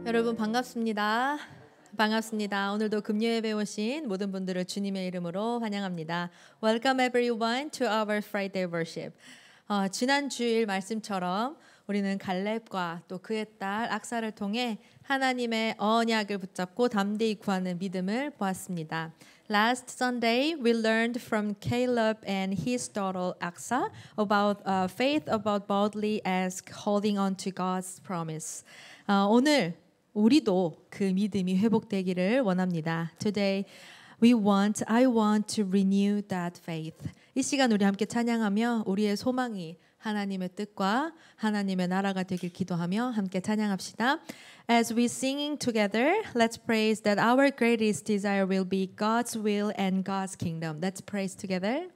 여러분 반갑습니다. 반갑습니다. 오늘도 금요예배 오신 모든 분들을 주님의 이름으로 환영합니다. Welcome everyone to our Friday worship. 지난 주일 말씀처럼 우리는 갈렙과 또 그의 딸 악사를 통해 하나님의 언약을 붙잡고 담대히 구하는 믿음을 보았습니다. Last Sunday, we learned from Caleb and his daughter Aksa about faith, about boldly as holding on to God's promise. 오늘 우리도 그 믿음이 회복되기를 원합니다. Today, I want to renew that faith. 이 시간 우리 함께 찬양하며 우리의 소망이 하나님의 뜻과 하나님의 나라가 되길 기도하며 함께 찬양합시다. As we singing together, let's praise that our greatest desire will be God's will and God's kingdom. Let's praise together.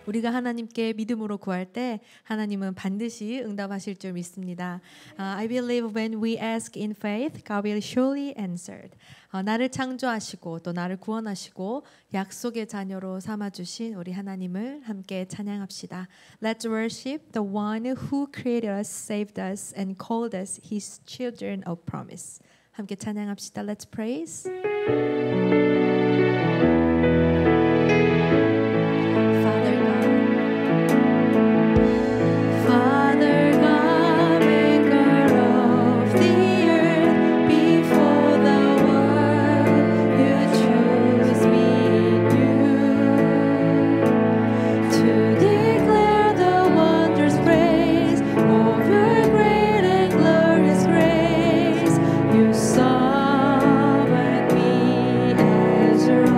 우리가 하나님께 믿음으로 구할 때 하나님은 반드시 응답하실 줄 믿습니다. I believe when we ask in faith, God will surely answer. 나를 창조하시고 또 나를 구원하시고 약속의 자녀로 삼아주신 우리 하나님을 함께 찬양합시다. Let's worship the one who created us, saved us, and called us His children of promise. 함께 찬양합시다. Let's praise. Surround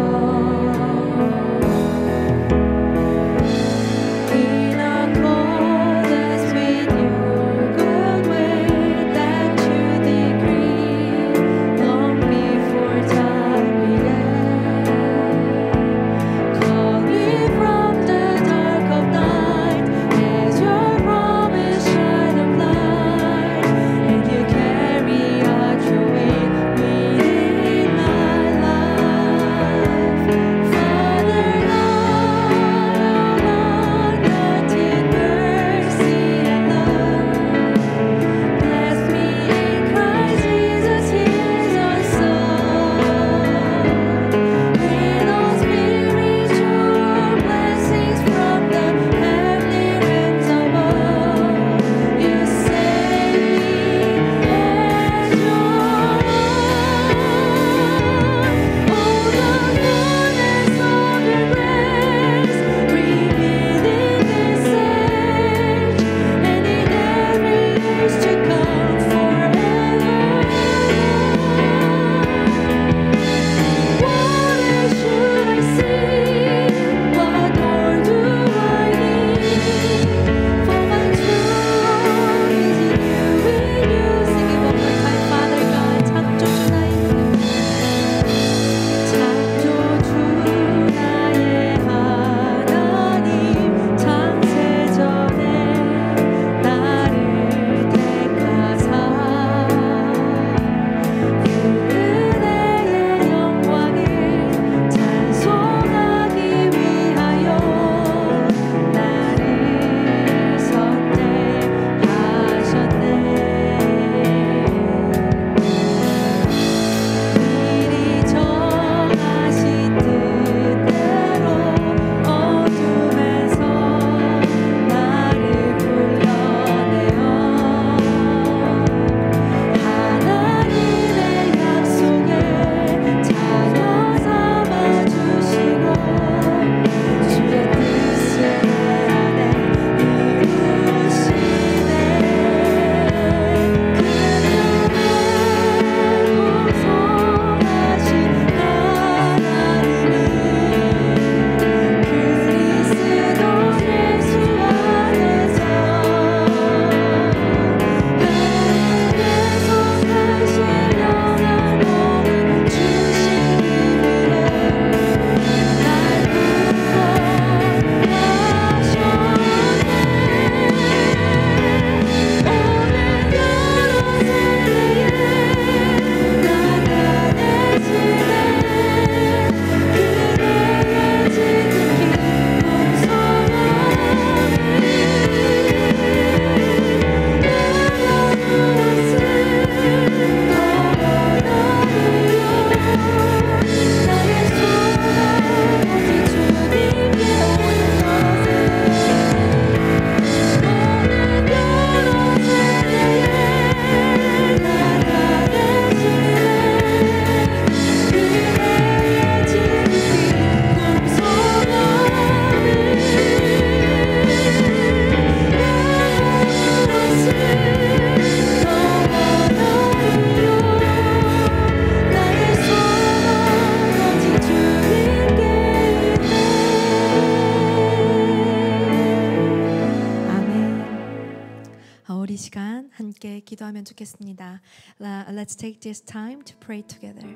우리 시간 함께 기도하면 좋겠습니다. Let's take this time to pray together.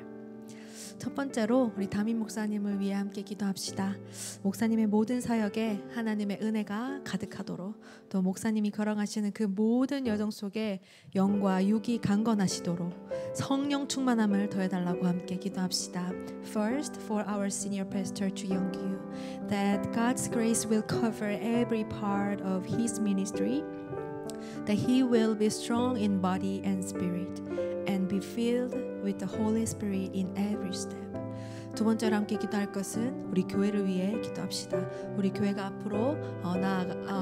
첫 번째로 우리 담임 목사님을 위해 함께 기도합시다. 목사님의 모든 사역에 하나님의 은혜가 가득하도록, 또 목사님이 걸어가시는 그 모든 여정 속에 영과 육이 강건하시도록 성령 충만함을 더해달라고 함께 기도합시다. First, for our senior pastor Ju Young-kyu, that God's grace will cover every part of his ministry, that he will be strong in body and spirit, and be filled with the Holy Spirit in every step. 두 번째로 함께 기도할 것은 우리 교회를 위해 기도합시다. 우리 교회가 앞으로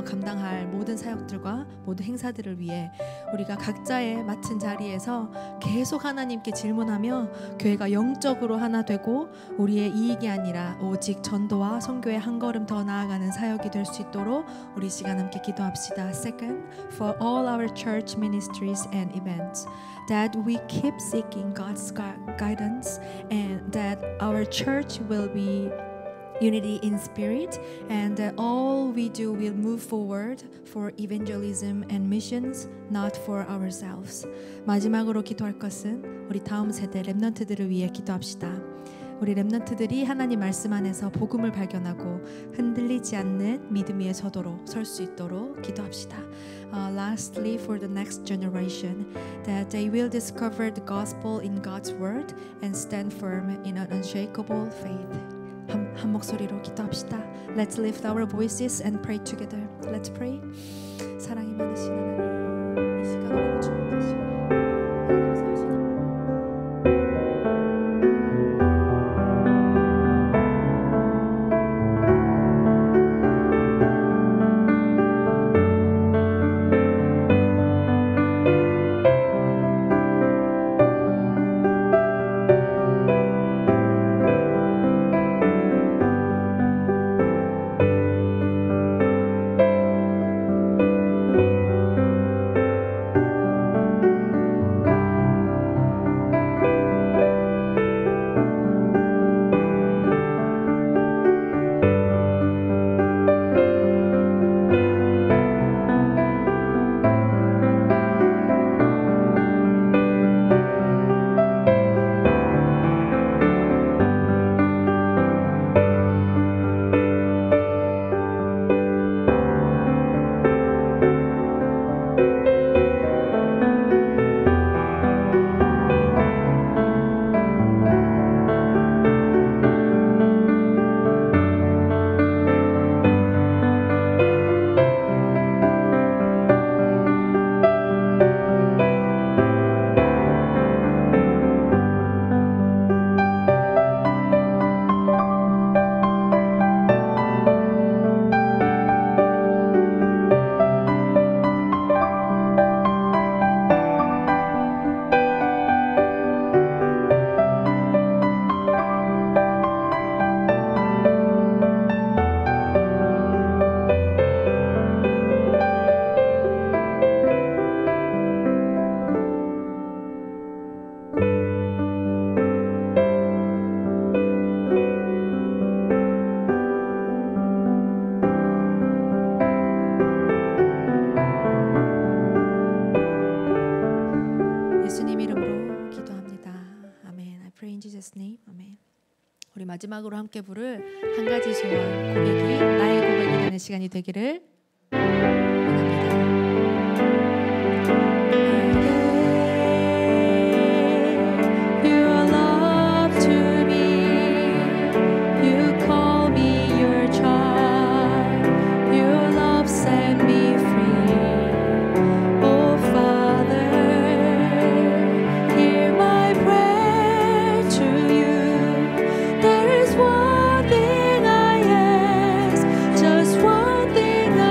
감당할 모든 사역들과 모든 행사들을 위해 우리가 각자의 맡은 자리에서 계속 하나님께 질문하며 교회가 영적으로 하나 되고 우리의 이익이 아니라 오직 전도와 선교의 한 걸음 더 나아가는 사역이 될 수 있도록 우리 시간 함께 기도합시다. Second, for all our church ministries and events, that we keep seeking God's guidance and that our church will be unity in spirit, and that all we do will move forward for evangelism and missions, not for ourselves. 마지막으로 기도할 것은 우리 다음 세대 렘넌트들을 위해 기도합시다. 우리 렘넌트들이 하나님 말씀 안에서 복음을 발견하고 흔들리지 않는 믿음 위에 서도록 설 수 있도록 기도합시다. Lastly, for the next generation, that they will discover the gospel in God's word and stand firm in an unshakable faith. 한 목소리로 기도합시다. Let's lift our voices and pray together. Let's pray. 사랑이 많으신 하나님, 이 시간 우리를 축복하시고 마지막으로 함께 부를 한 가지 소원, 고백이 나의 고백이 되는 시간이 되기를 원합니다. One thing I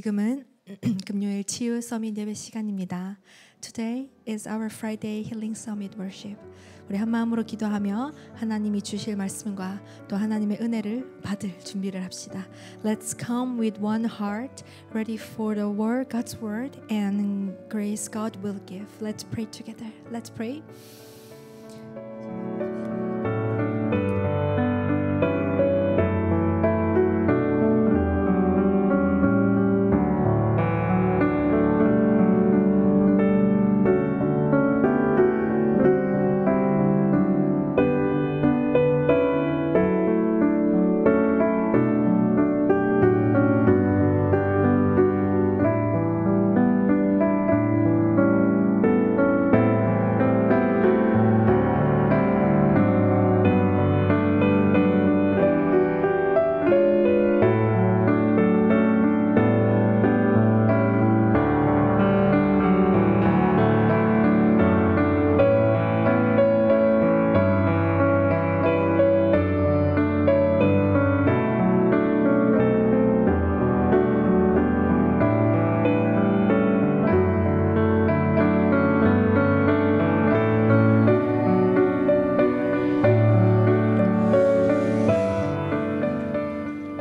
지금은 금요일 치유 서밋 예배 시간입니다. Today is our Friday Healing Summit Worship. 우리 한 마음으로 기도하며 하나님이 주실 말씀과 또 하나님의 은혜를 받을 준비를 합시다. Let's come with one heart, ready for the word, God's word, and grace God will give. Let's pray together. Let's pray.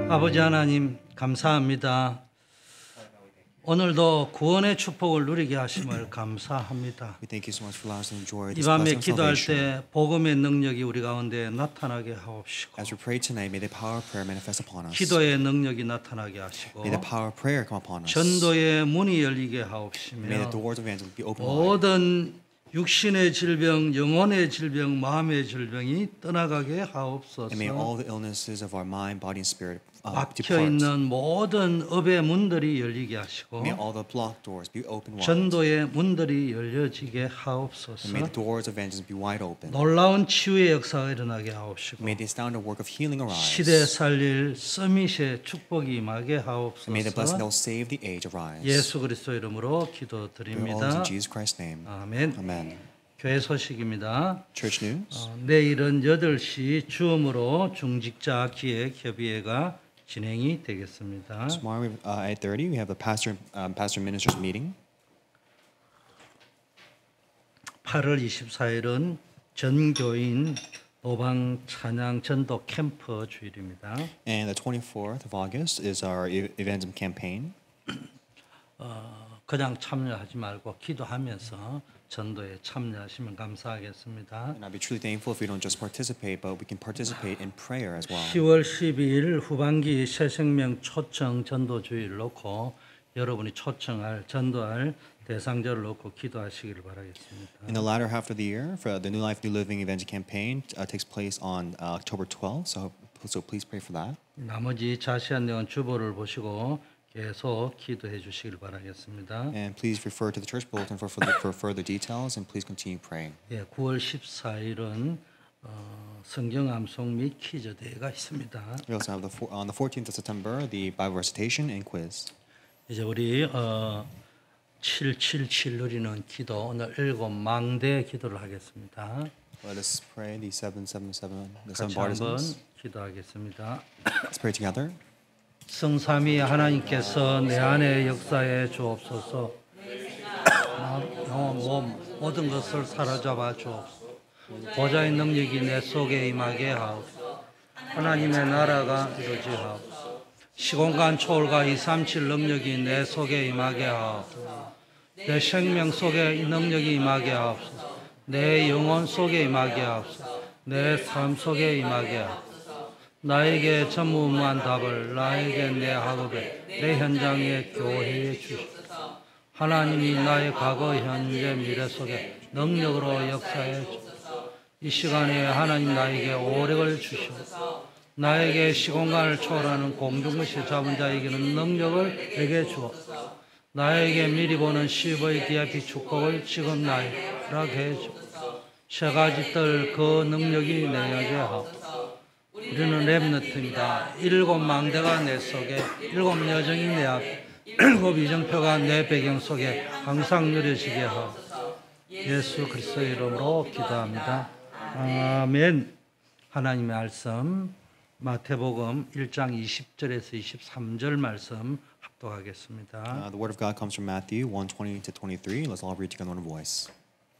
아버지 하나님 감사합니다. 오늘도 구원의 축복을 누리게 하심을 감사합니다. We thank you so much for allowing us to enjoy 이 this 밤에 blessing of 기도할 salvation. 때 복음의 능력이 우리 가운데 나타나게 하옵시고 As we pray tonight, may the power of prayer manifest upon us. 기도의 능력이 나타나게 하시고 May the power of prayer come upon us. 전도의 문이 열리게 May the 하옵시며 doors of evangelism be open wide. 모든 육신의 질병, 영혼의 질병, 마음의 질병이 떠나가게 하옵소서. And may all the illnesses of our mind, body, and spirit 막혀 depart. 있는 모든 업의 문들이 열리게 하시고 May all the blocked doors be open wide. 전도의 문들이 열려지게 And 하옵소서. may the doors of evangelism be wide open. 놀라운 치유의 역사가 일어나게 하옵시고 May the astounding work of healing arise. 시대 살릴 서밋의 축복이 임하게 And may the blessing that will 하옵소서. save the age arise. 예수 그리스도 이름으로 We all in 기도드립니다. Jesus Christ's name. 아멘. Amen. 교회 소식입니다. Church news. 내일은 8시 줌으로 중직자 기획 협의회가 진행이 되겠습니다. Tomorrow at 8:30 we have a pastor ministers meeting. 8월 24일은 전교인 노방 찬양 전도 캠프 주일입니다. And the 24th of August is our evangelism campaign. 그냥 참여하지 말고 기도하면서 전도에 참여하시면 감사하겠습니다. And I'd be truly thankful if we don't just participate, but we can participate in prayer as well. 10월 12일 후반기 새생명 초청 전도 주일 놓고 여러분이 초청할 전도할 대상자를 놓고 기도하시기를 바라겠습니다. In the latter half of the year, for the New Life, New Living Evangel campaign takes place on October 12th. So please pray for that. 나머지 자세한 내용은 주보를 보시고 계속 기도해 주시길 바라겠습니다. And please refer to the church bulletin for further details. And please continue praying. 예, 9월 14일은 성경 암송 및 퀴즈 대회가 있습니다. We also have on the 14th of September the Bible recitation and quiz. 이제 우리 777 누리는 기도 오늘 7망대 기도를 하겠습니다. Let us pray the 777, the seven 같이 한번 partisans. 기도하겠습니다. Let's pray together. 성삼위 하나님께서 내 안에 역사해 주옵소서. 모든 것을 사로잡아 주옵소서. 보좌의 능력이 내 속에 임하게 하옵소서. 하나님의 나라가 이루어지하옵소서. 시공간 초월과 237 능력이 내 속에 임하게 하옵소서. 내 생명 속에 이 능력이 임하게 하옵소서. 내 영혼 속에 임하게 하옵소서. 내 삶 속에 임하게 하옵소서. 나에게 전무후무한 답을 나에게 내 학업에 내 현장에 교회에 주시옵소서. 하나님이 나의 과거, 현재, 미래 속에 능력으로 역사해 주옵소서. 이 시간에 하나님 나에게 오력을 주시옵소서. 나에게 시공간을 초월하는 공중무시 잡은 자에게는 능력을 내게 주옵소서. 나에게 미리 보는 10의 DIP 축복을 지금 나에게 허락해 주옵소서. 세 가지 뜰 그 능력이 내게 하옵소서. 우리는 렘너트입니다. 7망대가 내 속에, 7 여정이 내 앞에, 7 이정표가 내 배경 속에 항상 누려지게 하옵소서. 예수 그리스도의 이름으로 기도합니다. 아멘. 하나님의 말씀 마태복음 1장 20절에서 23절 말씀 독하겠습니다. The word of God comes from Matthew 1:20 to 23. Let's all read together in one voice.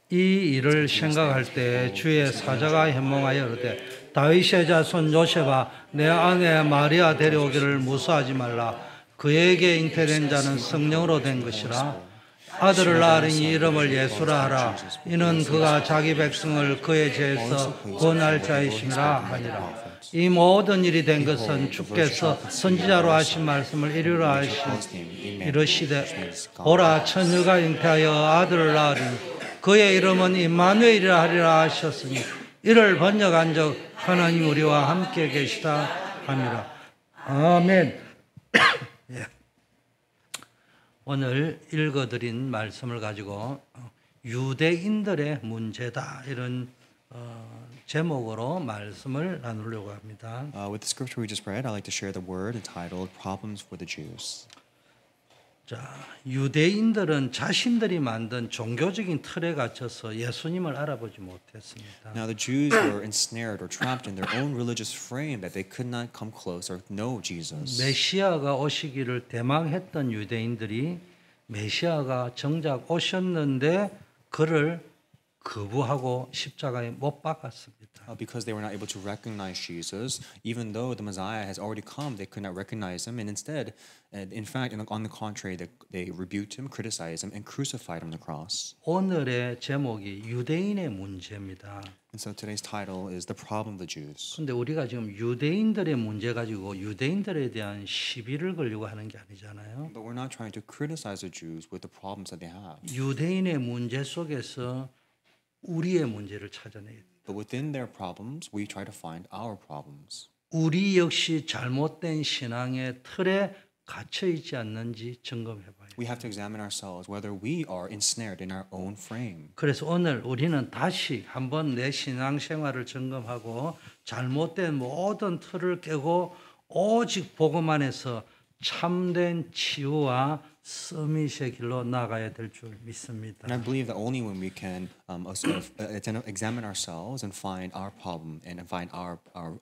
이 일을 생각할 때 주의 사자가 현몽하여 이르되 다윗의 자손 요셉아 내 아내 마리아 데려오기를 무수하지 말라. 그에게 잉태된 자는 성령으로 된 것이라. 아들을 낳으니 이름을 예수라 하라. 이는 그가 자기 백성을 그의 죄에서 구원할 자이심이라 하니라. 이 모든 일이 된 것은 주께서 선지자로 하신 말씀을 이루라 하시니 이르시되 보라 처녀가 잉태하여 아들을 낳으리니 그의 이름은 임마누엘이라 하리라 하셨으니 이를 번역한 적 하나님 우리와 함께 계시다 함이라. 아멘. 예. 오늘 읽어드린 말씀을 가지고 유대인들의 문제다 이런 제목으로 말씀을 나누려고 합니다. With the scripture we just read, I'd like to share the word entitled Problems for the Jews. 자, 유대인들은 자신들이 만든 종교적인 틀에 갇혀서 예수님을 알아보지 못했습니다. Now the Jews were ensnared or trapped in their own religious frame that they could not come close or know Jesus. 메시아가 오시기를 대망했던 유대인들이 메시아가 정작 오셨는데 그를 거부하고 십자가에 못 박았습니다. Because they were not able to recognize Jesus, even though the Messiah has already come, they could not recognize him, and instead, in fact, on the contrary, they rebuked him, criticized him, and crucified him on the cross. 오늘의 제목이 유대인의 문제입니다. And so today's title is The Problem of the Jews. 근데 우리가 지금 유대인들의 문제 가지고 유대인들에 대한 시비를 걸려고 하는 게 아니잖아요. But we're not trying to criticize the Jews with the problems that they have. 유대인의 문제 속에서 우리의 문제를 찾아내야 돼요. But within their problems, we try to find our problems. 우리 역시 잘못된 신앙의 틀에 갇혀 있지 않는지 점검해 봐요. We have to examine ourselves whether we are ensnared in our own frame. 그래서 오늘 우리는 다시 한번 내 신앙 생활을 점검하고 잘못된 모든 틀을 깨고 오직 복음 안에서 참된 치유와 서밋의 길로 나가야 될 줄 믿습니다. And I believe that only when we can examine ourselves and find our problem and find our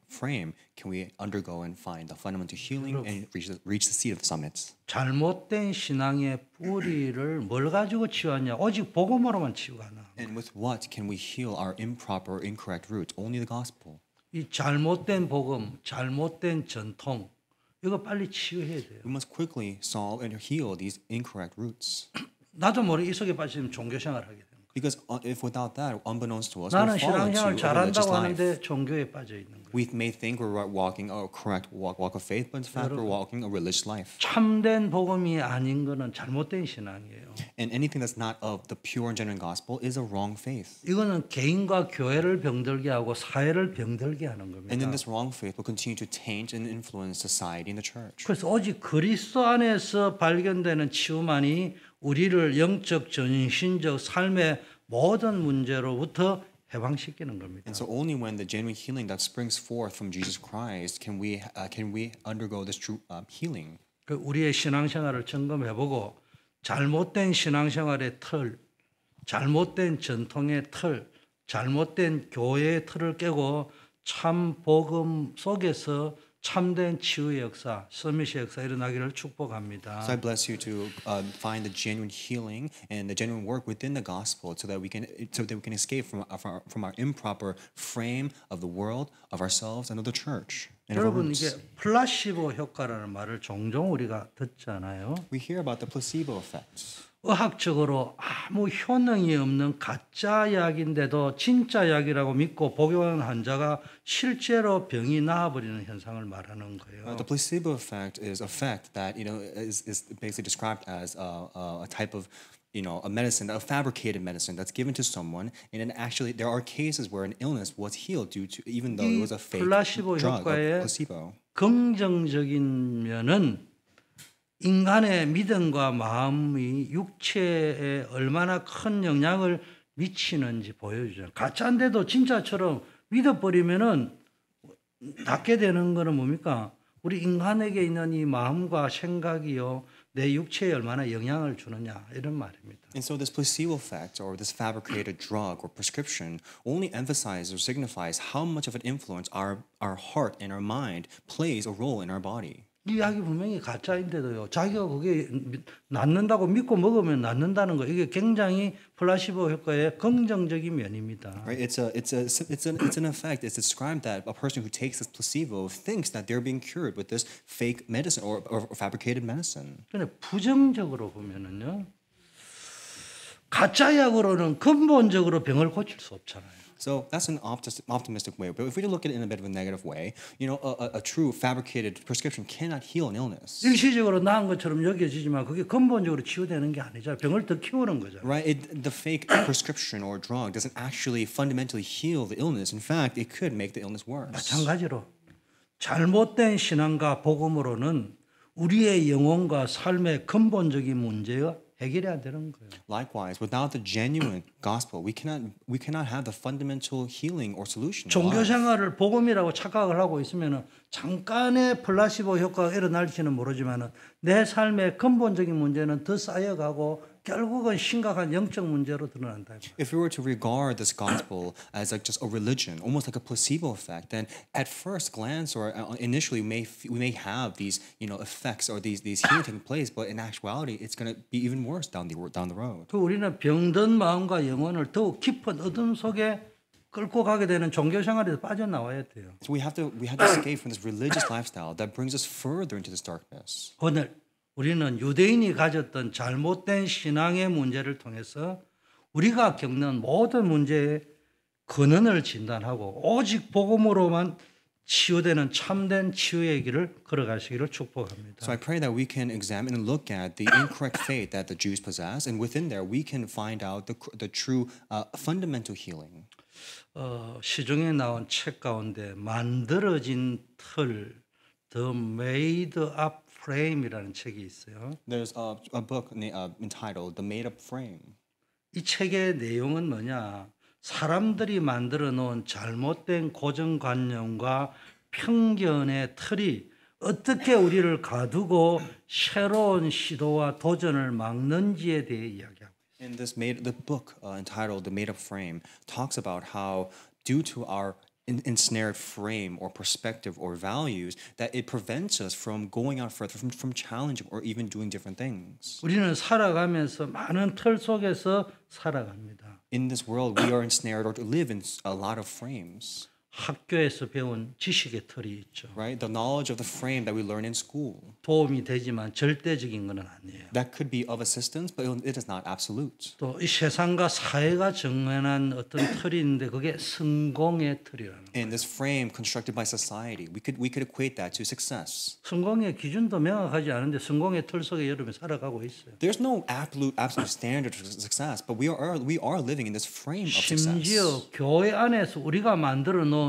frame can we undergo and find the fundamental healing and reach the seat of the summits. 잘못된 신앙의 뿌리를 뭘 가지고 치유하냐? 오직 복음으로만 치유가 나. And with what can we heal our improper, incorrect roots? Only the gospel. 이 잘못된 복음, 잘못된 전통 이거 빨리 치유해야 돼요. We must quickly solve and heal these incorrect roots. 나도 모르게 이 속에 빠지면 종교 생활을 하게 됩니다. Because if without that, unbeknownst to us, 나는 we fall into 신앙생활 a religious 잘한다고 life. 하는데 종교에 빠져 있는 거예요. We may think we're walking a correct walk of faith, but in fact we're walking a religious life. 참된 복음이 아닌 거는 잘못된 신앙이에요. And anything that's not of the pure and genuine gospel is a wrong faith. 이거는 개인과 교회를 병들게 하고 사회를 병들게 하는 겁니다. And then this wrong faith will continue to taint and influence society and the church. 그래서 오직 그리스도 안에서 발견되는 치유만이 우리를 영적, 정신적, 삶의 모든 문제로부터 해방시키는 겁니다. And so only when the genuine healing that springs forth from Jesus Christ can we undergo this true healing. 그 우리의 신앙생활을 점검해보고 잘못된 신앙생활의 틀, 잘못된 전통의 틀, 잘못된 교회의 틀을 깨고 참 복음 속에서 참된 치유의 역사, 서밋의 역사 일어나기를 축복합니다. So I bless you to find the genuine healing and the genuine work within the gospel, so that we can escape from our improper frame of the world, of ourselves, and of the church. And of our 여러분 roots. 이게 플라시보 효과라는 말을 종종 우리가 듣잖아요. We hear about the placebo effect. 의학적으로 아무 효능이 없는 가짜 약인데도 진짜 약이라고 믿고 복용하는 환자가 실제로 병이 나아버리는 현상을 말하는 거예요. The placebo effect is a fact that is basically described as a type of a medicine, a fabricated medicine that's given to someone, and then actually there are cases where an illness was healed due to even though it was a fake 플라시보 drug, 효과의 a placebo. 긍정적인 면은 인간의 믿음과 마음이 육체에 얼마나 큰 영향을 미치는지 보여주죠. 가짜인데도 진짜처럼 믿어버리면은 낫게 되는 거는 뭡니까? 우리 인간에게 있는 이 마음과 생각이요, 내 육체에 얼마나 영향을 주느냐 이런 말입니다. And so this placebo effect or this fabricated drug or prescription only emphasizes or signifies how much of an influence our heart and our mind plays a role in our body. 이 약이 분명히 가짜인데도요. 자기가 그게 낫는다고 믿고 먹으면 낫는다는 거 이게 굉장히 플라시보 효과의 긍정적인 면입니다. Right? It's an effect. It's described that a person who takes this placebo thinks that they're being cured with this fake medicine or fabricated medicine. 그런데 부정적으로 보면은요. 가짜 약으로는 근본적으로 병을 고칠 수 없잖아요. So that's an optimistic way. But if we look at it in a bit of a negative way, a true fabricated prescription cannot heal an illness. 일시적으로 나은 것처럼 여겨지지만 그게 근본적으로 치유되는 게 아니잖아요. 병을 더 키우는 거죠. Right? The fake prescription or drug doesn't actually fundamentally heal the illness. In fact, it could make the illness worse. 마찬가지로 잘못된 신앙과 복음으로는 우리의 영혼과 삶의 근본적인 문제가 해결이 안 되는 거예요. Likewise, without the genuine gospel, we cannot have the fundamental healing or solution. 종교 생활을 복음이라고 착각을 하고 있으면은 잠깐의 플라시보 효과가 일어날지는 모르지만은 내 삶의 근본적인 문제는 더 쌓여가고 결국은 심각한 영적 문제로 드러난다. If we were to regard this gospel as like just a religion, almost like a placebo effect, then at first glance or initially we may have these effects or these healing taking place, but in actuality, it's going to be even worse down the road. 그 우리는 병든 마음과 영혼을 더욱 깊은 어둠 속에 끌고 가게 되는 종교 생활에서 빠져나와야 돼요. So we have to escape from this religious lifestyle that brings us further into this darkness. 오늘 우리는 유대인이 가졌던 잘못된 신앙의 문제를 통해서 우리가 겪는 모든 문제의 근원을 진단하고 오직 복음으로만 치유되는 참된 치유의 길을 걸어가시기를 축복합니다. So I pray that we can examine and look at the incorrect faith that the Jews possess, and within there we can find out the true fundamental healing. 시중에 나온 책 가운데 만들어진 틀, The Made Up Frame이라는 책이 있어요. There's a book entitled The Made Up Frame. 이 책의 내용은 뭐냐? 사람들이 만들어 놓은 잘못된 고정관념과 편견의 틀이 어떻게 우리를 가두고 새로운 시도와 도전을 막는지에 대해 이야기합니다. And the book entitled The Made Up Frame talks about how due to our ensnared frame or perspective or values that it prevents us from going out further, from challenging or even doing different things. 우리는 살아가면서 많은 틀 속에서 살아갑니다. In this world, we are ensnared or to live in a lot of frames. 학교에서 배운 지식의 틀이 있죠. Right? The knowledge of the frame that we learn in school. 도움이 되지만 절대적인 건 아니에요. That could be of assistance, but it is not absolute. 또 이 세상과 사회가 정해놓은 어떤 틀이 있는데 그게 성공의 틀이라는 거예요. And this frame constructed by society, we could equate that to success. 성공의 기준도 명확하지 않은데 성공의 틀 속에 여러분이 살아가고 있어요. There's no absolute standard for success, but we are living in this frame of success. 심지어 교회 안에서 우리가 만들어 놓은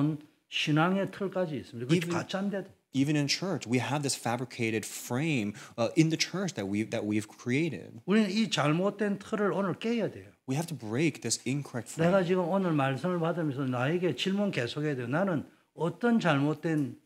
신앙의 틀까지 있습니다. 그게 가짜인데도. Even in church, we have this fabricated frame in the church that we've created. 우리는 이 잘못된 틀을 오늘 깨야 돼요. We have to break this incorrect frame. 내가 지금 오늘 말씀을 받으면서 나에게 질문 계속해야 돼요. 나는 어떤 잘못된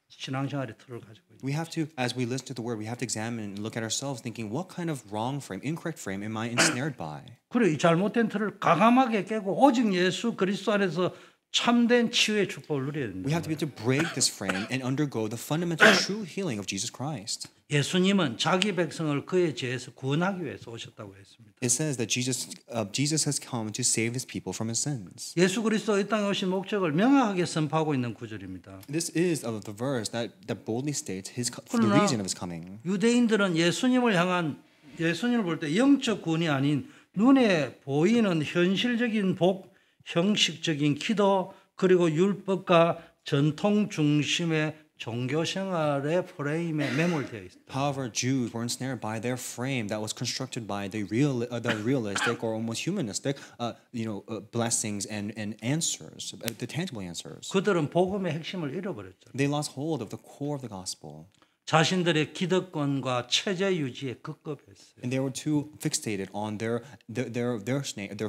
신앙생활의 틀을 가지고 있는지. We have to, as we listen to the word, we have to examine and look at ourselves, thinking, what kind of wrong frame, incorrect frame, am I ensnared by? 그래 이 잘못된 틀을 과감하게 깨고 오직 예수 그리스도 안에서 참된 치유의 축복을 누려야 됩니다. We have to be able to break this frame and undergo the fundamental true healing of Jesus Christ. 예수님은 자기 백성을 그의 죄에서 구원하기 위해서 오셨다고 했습니다. It says that Jesus has come to save his people from his sins. 예수 그리스도 이 땅에 오신 목적을 명확하게 선포하고 있는 구절입니다. This is of the verse that boldly states the reason of his coming. 유대인들은 예수님을 볼 때 영적 구원이 아닌 눈에 보이는 현실적인 복, 형식적인 기도 그리고 율법과 전통 중심의 종교 생활의 프레임에 매몰되어 있습니다. However, Jews were ensnared by their frame that was constructed by the realistic or almost humanistic, blessings and answers, the tangible answers. 그들은 복음의 핵심을 잃어버렸죠. They lost hold of the core of the gospel. 자신들의 기득권과 체제 유지에 급급했어요. And they were too fixated on their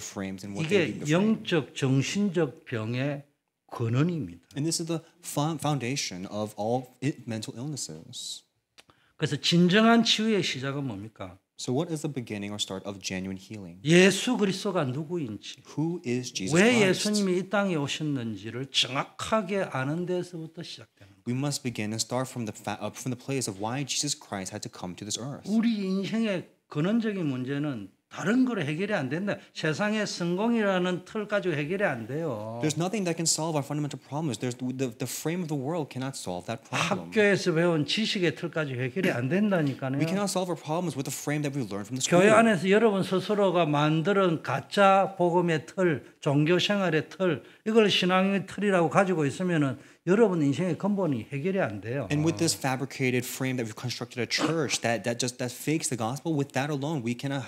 frames and what they 이게 영적 정신적 병의 근원입니다. And this is the foundation of all mental illnesses. 그래서 진정한 치유의 시작은 뭡니까? So what is the beginning or start of genuine healing? 예수 그리스도가 누구인지, Who is Jesus 왜 Christ? 예수님이 이 땅에 오셨는지를 정확하게 아는 데서부터 시작되는 거예요. We must begin and start from the place of why Jesus Christ had to come to this earth. 우리 인생의 근원적인 문제는 다른 거로 해결이 안 된다. 세상의 성공이라는 틀 가지고 해결이 안 돼요. There's nothing that can solve our fundamental problems. There's the frame of the world cannot solve that problem. 학교에서 배운 지식의 틀 가지고 해결이 안 된다니까요. We cannot solve our problems with the frame that we learned from the school. 교회 안에서 여러분 스스로가 만드는 가짜 복음의 틀, 종교 생활의 틀, 이걸 신앙의 틀이라고 가지고 있으면은 여러분 인생의 근본이 해결이 안 돼요. And with this fabricated frame that we've constructed a church that fakes the gospel, with that alone we cannot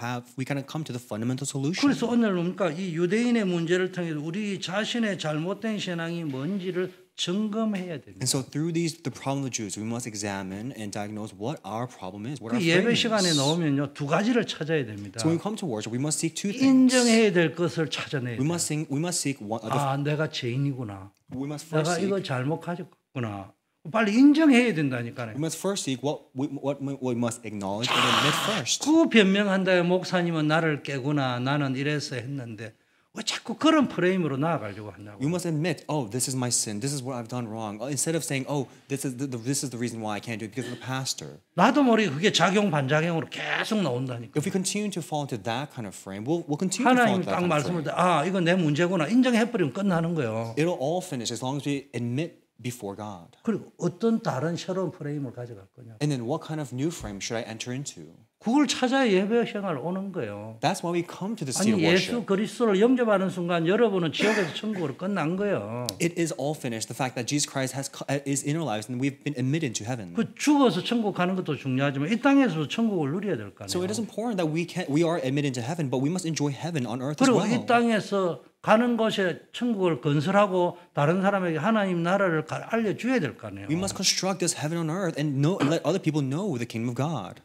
come to the fundamental solution. 그래서 오늘 뭡니까? 이 유대인의 문제를 통해 우리 자신의 잘못된 신앙이 뭔지를 점검해야 됩니다. And so through the problem of the Jews, we must examine and diagnose what our problem is, what 그 our frame 예배 is. 시간에 나오면요 두 가지를 찾아야 됩니다. So when we come to worship, we must seek two things. 인정해야 될 것을 찾아내야 We 돼요. must seek one. 아, 내가 죄인이구나. We must first 내가 seek. 이거 잘못 가졌구나. 빨리 인정해야 된다니까요. We must first seek what we must acknowledge and admit first. 그 변명한다에 목사님은 나를 깨구나. 나는 이래서 했는데 왜 자꾸 그런 프레임으로 나아가려고 하냐고. We must admit, oh, this is my sin. This is what I've done wrong. Instead of saying, oh, this is the reason why I can't do it because of the pastor. 나도 모르게 그게 작용 반작용으로 계속 나온다니까. If we continue to fall into that kind of frame, we'll continue to fall 하나님 into that 딱 kind of 말씀을 frame. 아 이거 내 문제구나 인정해버리면 끝나는 거예요. It'll all finish as long as we admit before God. 그리고 어떤 다른 새로운 프레임을 가져갈 거냐. And then what kind of new frame should I enter into? 그걸 찾아야 예배 생활 오는 거예요. That's why we come to the seat 아니 of 예수 worship. 그리스도를 영접하는 순간 여러분은 지옥에서 천국으로 끝난 거예요. It is all finished. The fact that Jesus Christ is in our lives and we've been admitted to heaven. 그 죽어서 천국 가는 것도 중요하지만 이 땅에서도 천국을 누려야 될 거 So 아니에요. it is important that we are admitted to heaven, but we must enjoy heaven on earth as 그리고 well. 이 땅에서 가는 곳에 천국을 건설하고 다른 사람에게 하나님 나라를 알려줘야 될 거 아니에요. We must construct this heaven on earth and let other people know the kingdom of God.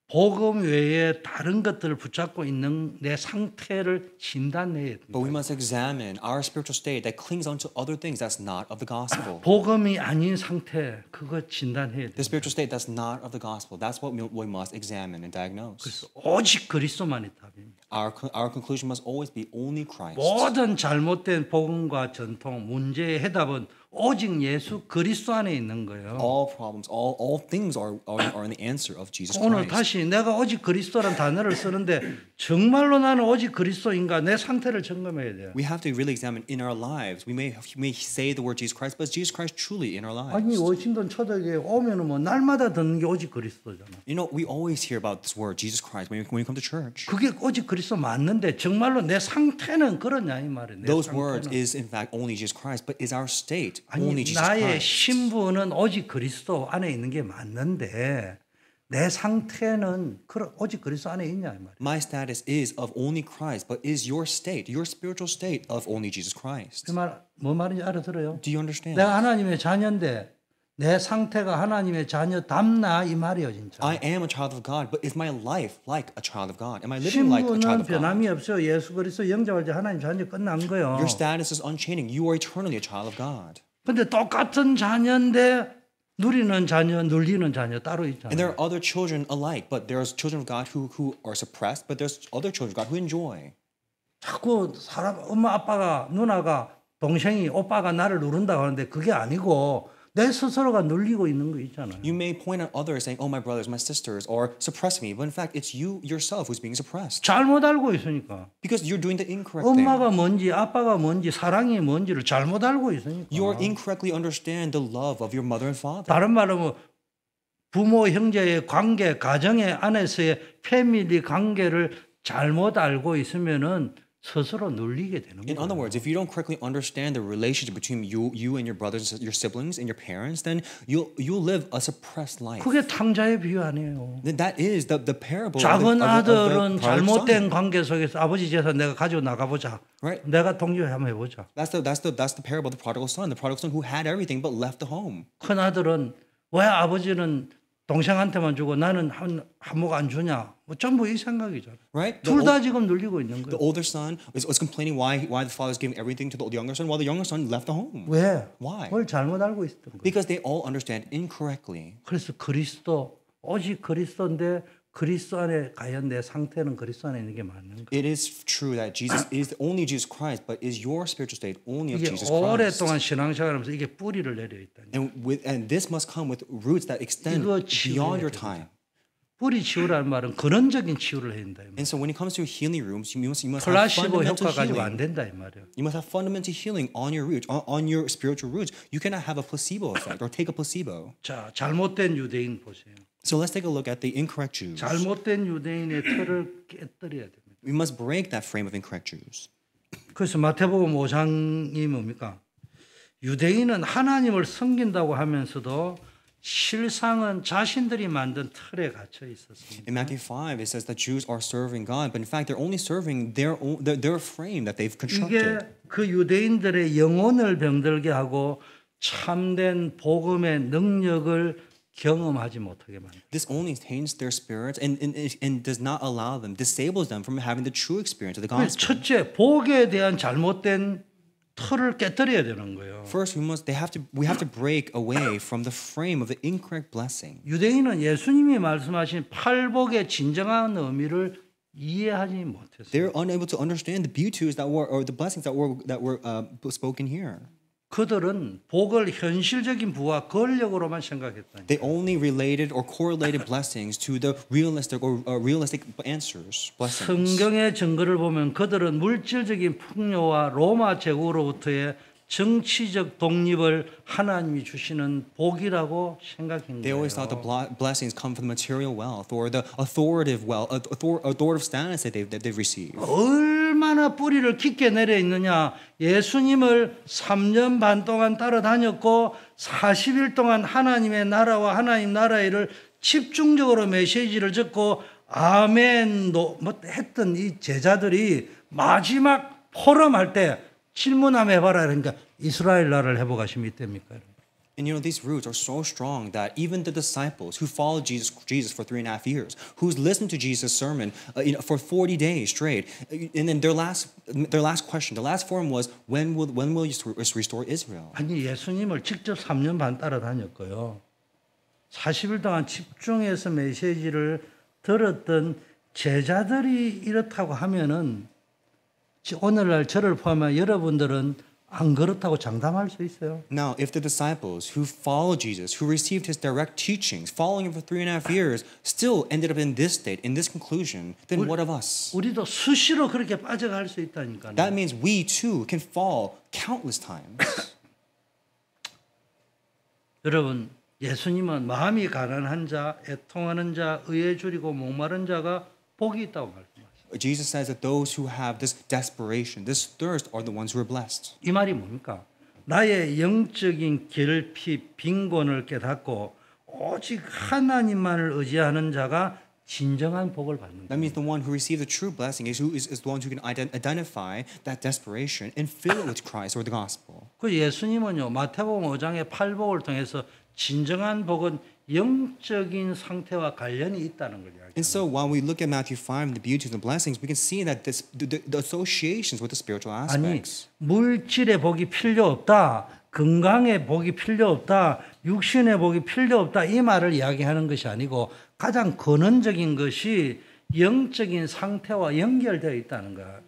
복음 외에 다른 것들을 붙잡고 있는 내 상태를 진단해야 But we 됩니다. must examine our spiritual state that clings onto other things that's not of the gospel. 복음이 아닌 상태 그거 진단해야 The 돼요. spiritual state that's not of the gospel. That's what we must examine and diagnose. 그래서 오직 그리스도만이 답입니다. Our conclusion must always be only Christ. 모든 잘못된 복음과 전통 문제의 해답은 오직 예수 그리스도 안에 있는 거예요. All problems, all things are in the answer of Jesus 오늘 Christ. 다시 내가 오직 그리스도란 단어를 쓰는데 정말로 나는 오직 그리스도인가 내 상태를 점검해야 돼요. We have to really examine in our lives. We may say the word Jesus Christ, but is Jesus Christ truly in our lives? 아니 워싱턴 초대교회 오면은 뭐 날마다 듣는 게 오직 그리스도잖아. You know, we always hear about this word, Jesus Christ, when you come to church. 그게 오직 그리스도 맞는데 정말로 내 상태는 그러냐 이 말이에요. 내 Those 상태는. words is in fact only Jesus Christ, but is our state 아니 only Jesus 나의 Christ? 신분은 오직 그리스도 안에 있는 게 맞는데 내 상태는 오직 그리스도 안에 있냐 이 말이에요. My status is of only Christ, but is your state, your spiritual state of only Jesus Christ? 그 말 뭐 말인지 알아들어요? Do you understand? 내가 하나님의 자녀인데 내 상태가 하나님의 자녀답나 이 말이에요 진짜. I am a child of God, but is my life like a child of God? Am I living like a child 신분은 of God? 변함이 없어요. 예수 그리스도 영접할 때 하나님 자녀 끝난 거예요. Your status is unchanging. You are eternally a child of God. 근데 똑같은 자녀인데 누리는 자녀, 눌리는 자녀 따로 And 있잖아요. there are other children alike, but there's children of God who are suppressed, but there's other children of God who enjoy. 자꾸 사람 엄마 아빠가 누나가 동생이 오빠가 나를 누른다고 하는데 그게 아니고 내 스스로가 눌리고 있는 거 있잖아요. You may point at others saying, oh, my brothers, my sisters, or suppressing me, but in fact, it's you yourself who's being suppressed. 잘못 알고 있으니까. Because you're doing the incorrect thing. 엄마가 뭔지 아빠가 뭔지 사랑이 뭔지를 잘못 알고 있으니까. You are incorrectly understand the love of your mother and father. 다른 말로 부모 형제의 관계, 가정의 안에서의 패밀리 관계를 잘못 알고 있으면은 스스로 눌리게 되는 In 거예요. other words, if you don't correctly understand the relationship between you and your brothers, your siblings, and your parents, then you'll live a suppressed life. 그게 탕자의 비유 아니에요. Then that is the parable 작은 of the 아들은 prodigal 잘못된 son. 관계 속에서 아버지 재산 내가 가지고 나가보자. Right? 내가 동료회 한번 해보자. That's the parable of the prodigal son. The prodigal son who had everything but left the home. 큰 아들은 왜 아버지는 동생한테만 주고 나는 한몫 안 주냐? 뭐 전부 이 생각이잖아요. Right? 둘 다 지금 눌리고 있는 The 거예요. older son is complaining why the father is giving everything to the younger son while the younger son left the home. 왜? Why? 뭘 잘못 알고 있었던 거예요. Because they all understand incorrectly. 그래서 그리스도 오직 그리스도인데 그리스도 안에 과연 내 상태는 그리스도 안에 있는 게 맞는가? It is true that Jesus is only Jesus Christ, but is your spiritual state only of 이게 Jesus Christ? 오랫동안 신앙생활하면서 이게 뿌리를 내려 있다니. And this must come with roots that extend 이거 beyond your 치유해야 time. 뿌리 치유라는 말은 근원적인 치유를 해야 된다. 이 말이야. And so when it comes to healing rooms, you must have 플라시보 fundamental 효과 가지고 안 healing. 된다 이 말이야. You must have fundamental healing on your roots, on your spiritual roots. You cannot have a placebo effect or take a placebo. 자, 잘못된 유대인 보세요. So let's take a look at the incorrect Jews. 잘못된 유대인의 틀을 깨뜨려야 됩니다. We must break that frame of incorrect Jews. 그래서 마태복음 5장이 뭡니까? 유대인은 하나님을 섬긴다고 하면서도 실상은 자신들이 만든 틀에 갇혀 있었습니다. In Matthew 5, it says that Jews are serving God, but in fact, they're only serving their frame that they've 이게 constructed. 그 유대인들의 영혼을 병들게 하고 참된 복음의 능력을 경험하지 못하게 만듭니다. This only taints their spirits and does not allow them, disables them from having the true experience of the gospel. 첫째, 복에 대한 잘못된 틀을 깨뜨려야 되는 거예요. First, we have to break away from the frame of the incorrect blessing. 유대인은 예수님이 말씀하신 팔복의 진정한 의미를 이해하지 못했어요. They're unable to understand the beauties that were, or the blessings that were spoken here. 그들은 복을 현실적인 부와 권력으로만 생각했다. They only related or correlated blessings to the realistic answers, blessings. 성경의 증거를 보면 그들은 물질적인 풍요와 로마 제국으로부터의 정치적 독립을 하나님이 주시는 복이라고 생각한 They always thought the 거예요. blessings come from the material wealth or the authoritative status that they've received. 얼마나 뿌리를 깊게 내려 있느냐. 예수님을 3년 반 동안 따라다녔고 40일 동안 하나님의 나라와 하나님 나라의 일을 집중적으로 메시지를 듣고 아멘 했던 이 제자들이 마지막 포럼할 때 질문 한번 해봐라. 그러니까 이스라엘 나라를 회복하심이 있답니까? And these roots are so strong that even the disciples who followed Jesus for 3.5 years, who's listened to Jesus' sermon for 40 days straight, and then their last question, the last forum was, when will you restore Israel? 아니 예수님을 직접 3년 반 따라다녔고요. 40일 동안 집중해서 메시지를 들었던 제자들이 이렇다고 하면은 오늘날 저를 포함한 여러분들은 안 그렇다고 장담할 수 있어요. Now, if the disciples who followed Jesus, who received his direct teachings, following him for 3.5 years, still ended up in this state, in this conclusion, then what of us? 우리도 수시로 그렇게 빠져갈 수 있다니까요. That means we too can fall countless times. 여러분, 예수님은 마음이 가난한 자, 애통하는 자, 의에 줄이고 목마른 자가 복이 있다고 말씀하셨어요. Jesus says that those who have this desperation, this thirst, are the ones who are blessed. 이 말이 뭡니까? 나의 영적인 결핍, 빈곤을 깨닫고 오직 하나님만을 의지하는 자가 진정한 복을 받는 That means the one who receives the true blessing is the one who can identify that desperation and fill it with Christ or the gospel. 그 예수님은요 마태복음 5장의 팔복을 통해서 진정한 복은 영적인 상태와 관련이 있다는 걸 이야기합니다. And so while we look at Matthew 5 and the beauties and blessings, we can see that the associations with the spiritual 아니 aspects. 물질의 복이 필요 없다. 건강의 복이 필요 없다. 육신의 복이 필요 없다. 이 말을 이야기하는 것이 아니고 가장 근원적인 것이 영적인 상태와 연결되어 있다는 거야.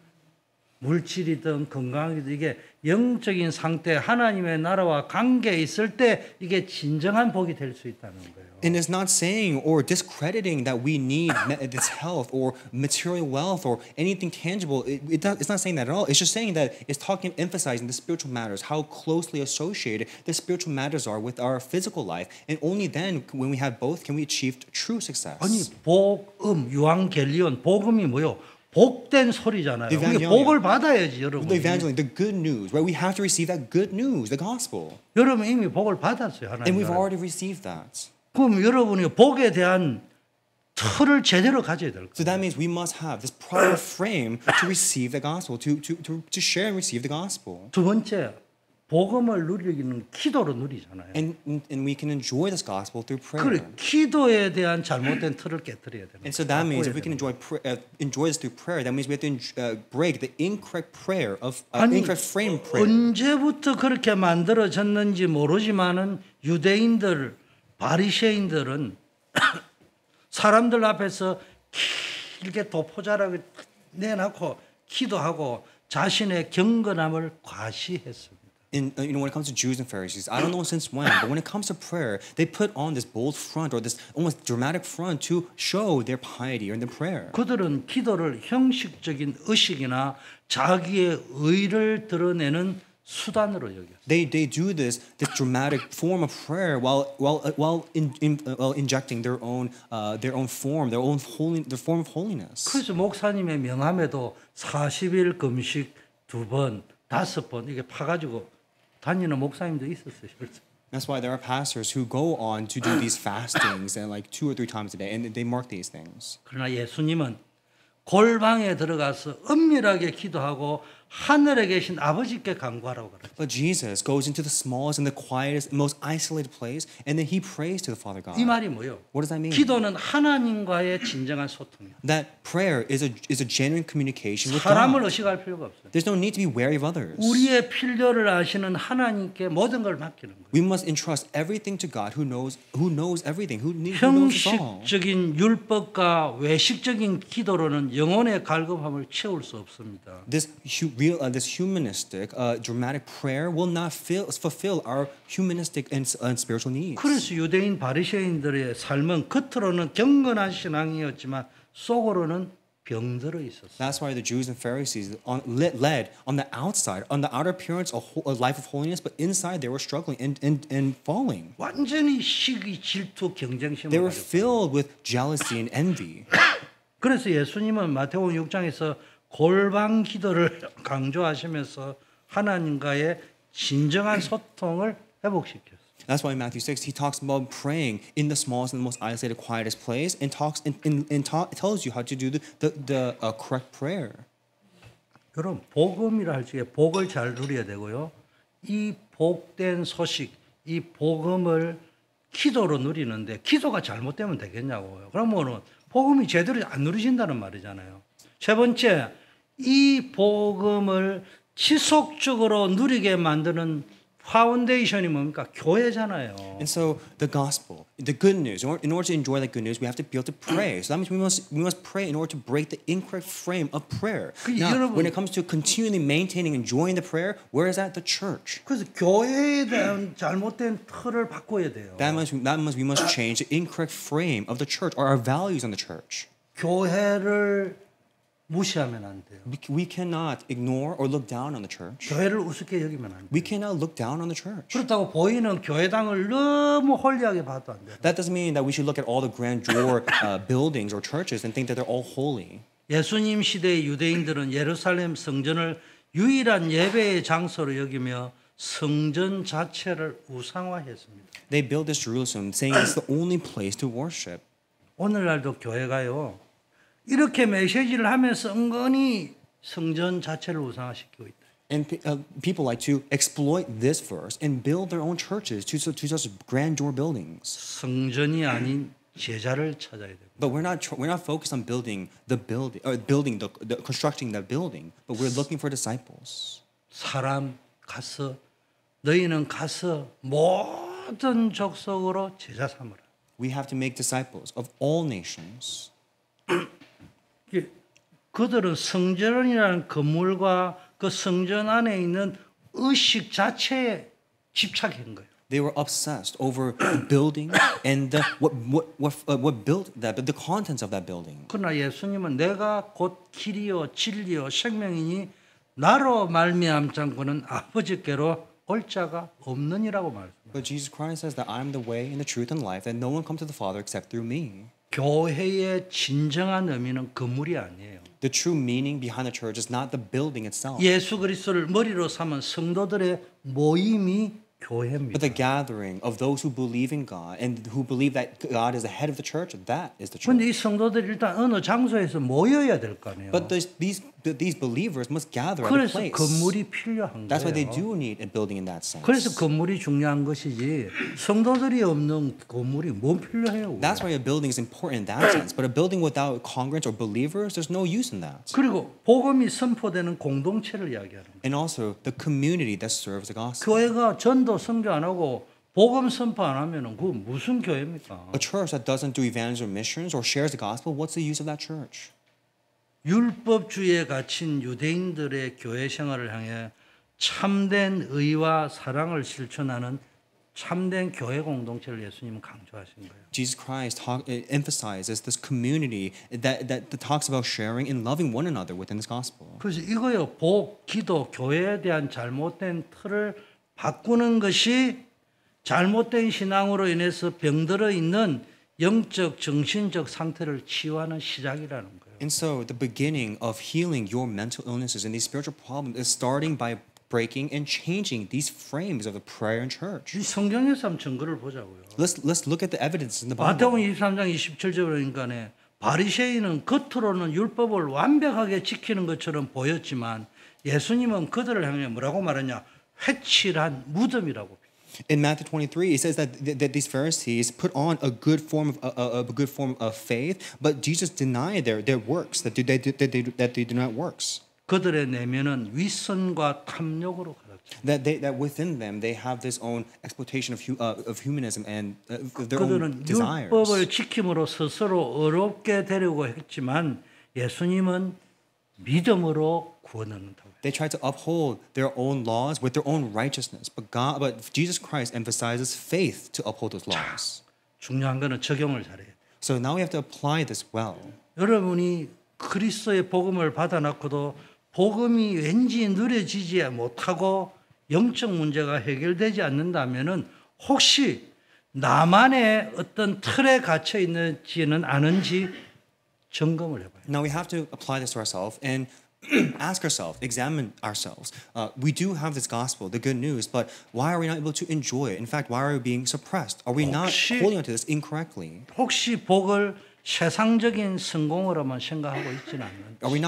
물질이든 건강이든 이게 영적인 상태, 하나님의 나라와 관계에 있을 때 이게 진정한 복이 될 수 있다는 거예요. And it's not saying or discrediting that we need this health or material wealth or anything tangible. It's not saying that at all. It's just saying that it's emphasizing the spiritual matters, how closely associated the spiritual matters are with our physical life. And only then, when we have both, can we achieve true success. 아니 복음, 유앙겔리온, 복음이 뭐요? 복된 소리잖아요. 우리 복을 받아야지 여러분. The evangelion, the good news, right? We have to receive that good news, the gospel. 여러분 이미 복을 받았어요. 하나님. And we've already received that. 그럼 여러분이 복에 대한 틀을 제대로 가져야 될 거예요. So that means we must have this proper frame to receive the gospel, to share and receive the gospel. 두 번째, 복음을 누리기는 기도로 누리잖아요. And we can enjoy this gospel through prayer. 그래, 기도에 대한 잘못된 틀을 깨뜨려야 되는 And so that means if we can enjoy this through prayer, that means we have to break the incorrect prayer of incorrect frame prayer. 언제부터 그렇게 만들어졌는지 모르지만은 유대인들, 바리새인들은 사람들 앞에서 길게 도포자락을 내놓고 기도하고 자신의 경건함을 과시했습니다. When it comes to Jews and Pharisees, I don't know since when, but when it comes to prayer, they put on this bold front or this almost dramatic front to show their piety or their prayer. 그들은 기도를 형식적인 의식이나 자기의 의를 드러내는 수단으로 여겼어요. They do this dramatic form of prayer while injecting their own form, their form of holiness. 그래서 목사님의 명함에도 40일 금식 2번, 5번 이게 파가지고 다니는 목사님도 있었어요. That's why there are pastors who go on to do these fastings and like 2 or 3 times a day, and they mark these things. 그러나 예수님은 골방에 들어가서 은밀하게 기도하고 하늘에 계신 아버지께 간구하라고 그랬어요. But Jesus goes into the smallest and the quietest, most isolated place, and then he prays to the Father God. 이 말이 뭐예요? What does that mean? 기도는 하나님과의 진정한 소통이에요. That prayer is a genuine communication with 사람을 God. 의식할 필요가 없어요. There's no need to be wary of others. 우리의 필요를 아시는 하나님께 모든 걸 맡기는 거예요. We must entrust everything to God, who knows everything, who knows us all. 형식적인 율법과 외식적인 기도로는 영혼의 갈급함을 채울 수 없습니다. This humanistic, dramatic prayer will not fulfill our humanistic and spiritual needs. 그래서 유대인 바리새인들의 삶은 겉으로는 경건한 신앙이었지만 속으로는 병들어 있었어요. That's why the Jews and Pharisees led on the outside, on the outer appearance, a life of holiness, but inside they were struggling and falling. 완전히 시기, 질투, 경쟁심을 They were 가졌어요. filled with jealousy and envy. 그래서 예수님은 마태복음 6장에서 골방 기도를 강조하시면서 하나님과의 진정한 소통을 회복시켰어요. That's why in Matthew 6 he talks about praying in the smallest and the most isolated, quietest place, and tells you how to do the correct prayer. 여러분 복음이라 할 적에 복을 잘 누려야 되고요. 이 복된 소식, 이 복음을 기도로 누리는데 기도가 잘못되면 되겠냐고요. 그러면은 복음이 제대로 안 누리신다는 말이잖아요. 세 번째, 이 복음을 지속적으로 누리게 만드는 파운데이션이 뭡니까? 교회잖아요. And so the gospel, the good news, in order to enjoy that good news, we have to be able to pray. So that means we must pray in order to break the incorrect frame of prayer. Now, when it comes to continually maintaining, enjoying the prayer, where is that? The church. 그래서 교회에 대한 잘못된 틀을 바꿔야 돼요. That means we must change the incorrect frame of the church or our values on the church. 교회를 무시하면 안 돼요. We cannot ignore or look down on the church. 교회를 우습게 여기면 안 돼요. We cannot look down on the church. 그렇다고 보이는 교회당을 너무 홀리하게 봐도 안 돼요. That doesn't mean that we should look at all the grandeur buildings or churches and think that they're all holy. 예수님 시대의 유대인들은 예루살렘 성전을 유일한 예배의 장소로 여기며 성전 자체를 우상화했습니다. They built this Jerusalem saying it's the only place to worship. 오늘날도 교회가요. 이렇게 메시지를 하면서 은근히 성전 자체를 우상화시키고 있다. And people like to exploit this verse and build their own churches to such grandeur buildings. 성전이 아닌 제자를 찾아야 돼요. But we're not focused on building the constructing the building, but we're looking for disciples. 사람 가서 너희는 가서 모든 족속으로 제자 삼으라. We have to make disciples of all nations. 그들은 성전이라는 건물과 그 성전 안에 있는 의식 자체에 집착한 거예요. They were obsessed over the building and what built that, the contents of that building. 그러나 예수님은 내가 곧 길이요 진리요 생명이니 나로 말미암지 않고는 아버지께로 올 자가 없느니라고 말합니다. But Jesus Christ says that I am the way and the truth and life, that no one comes to the Father except through me. 교회의 진정한 의미는 건물이 아니에요. The true meaning behind the church is not the building itself, 예수 그리스도를 머리로 삼은 성도들의 모임이 교회입니다. but the gathering of those who believe in God and who believe that God is the head of the church. That is the 그런데 이 church. 성도들이 일단 어느 장소에서 모여야 될 거 아니에요. But these believers must gather at a 그래서 place. 건물이 필요한 That's why they 거예요. do need a building in that sense. 그래서 건물이 중요한 것이지 성도들이 없는 건물이 뭐 필요해요. That's why a building is important in that sense. But a building without congregants or believers, there's no use in that. 그리고 복음이 선포되는 공동체를 이야기하는 거예요. And also the community that serves the gospel. 교회가 전도 선교 안 하고 복음 선포 안 하면은 그 무슨 교회입니까? A church that doesn't do evangelism or missions or shares the gospel, what's the use of that church? 율법주의에 갇힌 유대인들의 교회 생활을 향해 참된 의와 사랑을 실천하는 참된 교회 공동체를 예수님은 강조하신 거예요. Jesus Christ emphasizes this community that talks about sharing and loving one another within this gospel. 그래서 이거요, 복, 기도, 교회에 대한 잘못된 틀을 바꾸는 것이 잘못된 신앙으로 인해서 병들어 있는 영적, 정신적 상태를 치유하는 시작이라는 거예요. And so the beginning of healing your mental illnesses and these spiritual problems is starting by breaking and changing these frames of the prayer and church. 이 성경에서 한번 증거를 보자고요. Let's look at the evidence in the 마태복음 Bible. 23장 27절이니까네 바리새인은 겉으로는 율법을 완벽하게 지키는 것처럼 보였지만 예수님은 그들을 향해 뭐라고 말하냐? 회칠한 무덤이라고. In Matthew 23, it says that these Pharisees put on a good form of faith, but Jesus denied their works, that they do not works. 그들의 내면은 위선과 탐욕으로 가득. That within them they have this own exploitation of humanism and their own 그들은 desires. 율법을 지킴으로 스스로 어렵게 되려고 했지만 예수님은 믿음으로 구원 얻는다고. They try to uphold their own laws with their own righteousness, but Jesus Christ emphasizes faith to uphold those laws. 중요한 거는 적용을 잘해야 돼. So now we have to apply this well. 여러분이 그리스도의 복음을 받아놨고도 복음이 왠지 누려지지 못하고 영적 문제가 해결되지 않는다면은 혹시 나만의 어떤 틀에 갇혀 있는지는 아는지 점검을 해봐요. Now we have to apply this to ourselves and ask ourselves, examine ourselves. We do have this gospel, the good news, but why are we not able to enjoy it? In fact, why are we being suppressed? Are we not holding on to this incorrectly? 혹시 복을 세상적인 성공으로만 생각하고 있지는 않는지. Are we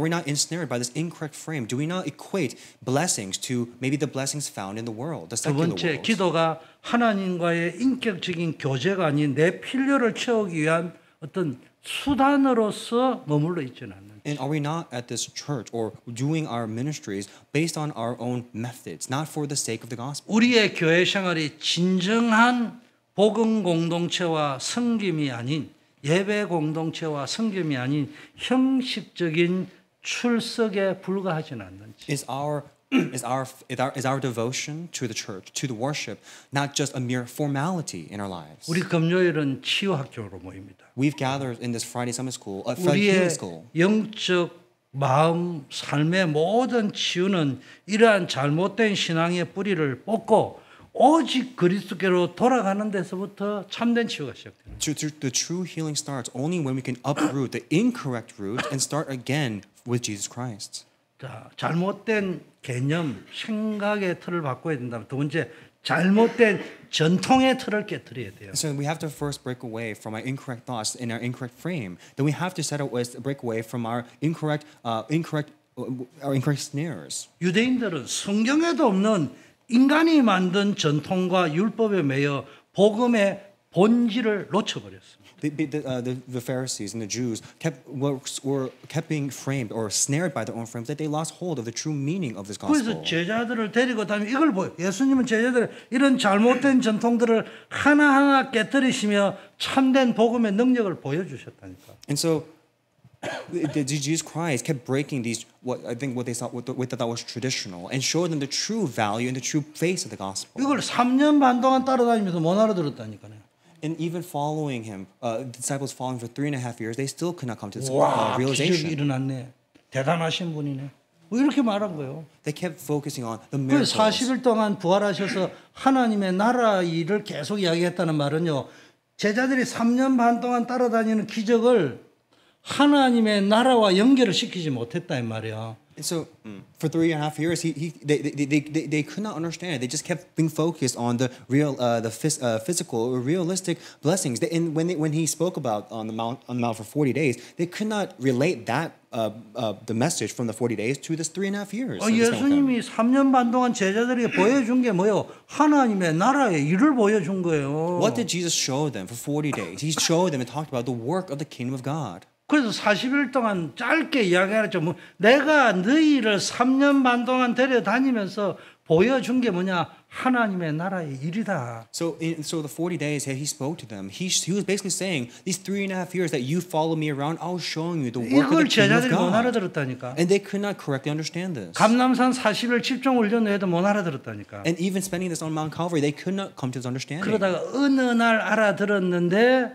not ensnared by this incorrect frame? Do we not equate blessings to maybe the blessings found in the world, the 두 secular 번째, world? 기도가 하나님과의 인격적인 교제가 아닌 내 필요를 채우기 위한 어떤 수단으로서 머물러 있지는 않는지. And are we not at this church or doing our ministries based on our own methods, not for the sake of the gospel? 우리의 교회 생활이 진정한 복음 공동체와 섬김이 아닌 예배 공동체와 섬김이 아닌 형식적인 출석에 불과하지는 않는지. Is our devotion to the church, to the worship, not just a mere formality in our lives? 우리 금요일은 치유 학교로 모입니다. We've gathered in this Friday Summer School, a healing 우리의 school. 영적 마음 삶의 모든 치유는 이러한 잘못된 신앙의 뿌리를 뽑고 오직 그리스도께로 돌아가는 데서부터 참된 치유가 시작됩니다. The true healing starts only when we can uproot the incorrect root and start again with Jesus Christ. 자, 잘못된 개념, 생각의 틀을 바꿔야 된다면 두 번째, 잘못된 전통의 틀을 깨뜨려야 돼요. So we have to first break away from our incorrect thoughts and our incorrect frame. Then we have to break away from our incorrect snares. 유대인들은 성경에도 없는 인간이 만든 전통과 율법에 매여 복음의 본질을 놓쳐버렸습니다. The Pharisees and the Jews kept being framed or snared by their own frames that they lost hold of the true meaning of this 그래서 gospel. 제자들을 데리고 다니면 이걸 보여. 예수님은 제자들 이런 잘못된 전통들을 하나하나 깨뜨리시며 참된 복음의 능력을 보여주셨다니까. And so Jesus Christ kept breaking these what they thought was traditional and showed them the true value and the true face of the gospel. 이걸 3년 반 동안 따라다니면서 못 알아들었다니까요. And even following him, disciples following for 3.5 years, they still could not come to this 와, 기적이 realization. 일어났네. 대단하신 분이네. 뭐 이렇게 말한 거예요. They kept focusing on the 그 miracles. 40일 동안 부활하셔서 하나님의 나라 일을 계속 이야기했다는 말은요. 제자들이 3년 반 동안 따라다니는 기적을 하나님의 나라와 연결을 시키지 못했다 이 말이야. And so for 3.5 years, they could not understand. They just kept being focused on the real, physical, or realistic blessings. And when he spoke about on the mount for 40 days, they could not relate that the message from the 40 days to this 3.5 years. 예수님이 3년 반 동안 제자들에게 보여준 게 뭐예요? 하나님의 나라의 일을 보여준 거예요. What did Jesus show them for 40 days? He showed them and talked about the work of the kingdom of God. 그래서 40일 동안 짧게 이야기하죠. 내가 너희를 3년 반 동안 데려다니면서 보여준 게 뭐냐? 하나님의 나라의 일이다. So the 40 days that he spoke to them, he was basically saying, these 3.5 years that you follow me around, I was showing you the work of 이걸 the kingdom of 제자들이 못 God. 알아들었다니까. And they could not correctly understand this. 감람산 40일 집중 훈련도 못 알아들었다니까. And even spending this on Mount Calvary, they could not come to this understanding. 그러다가 어느 날 알아들었는데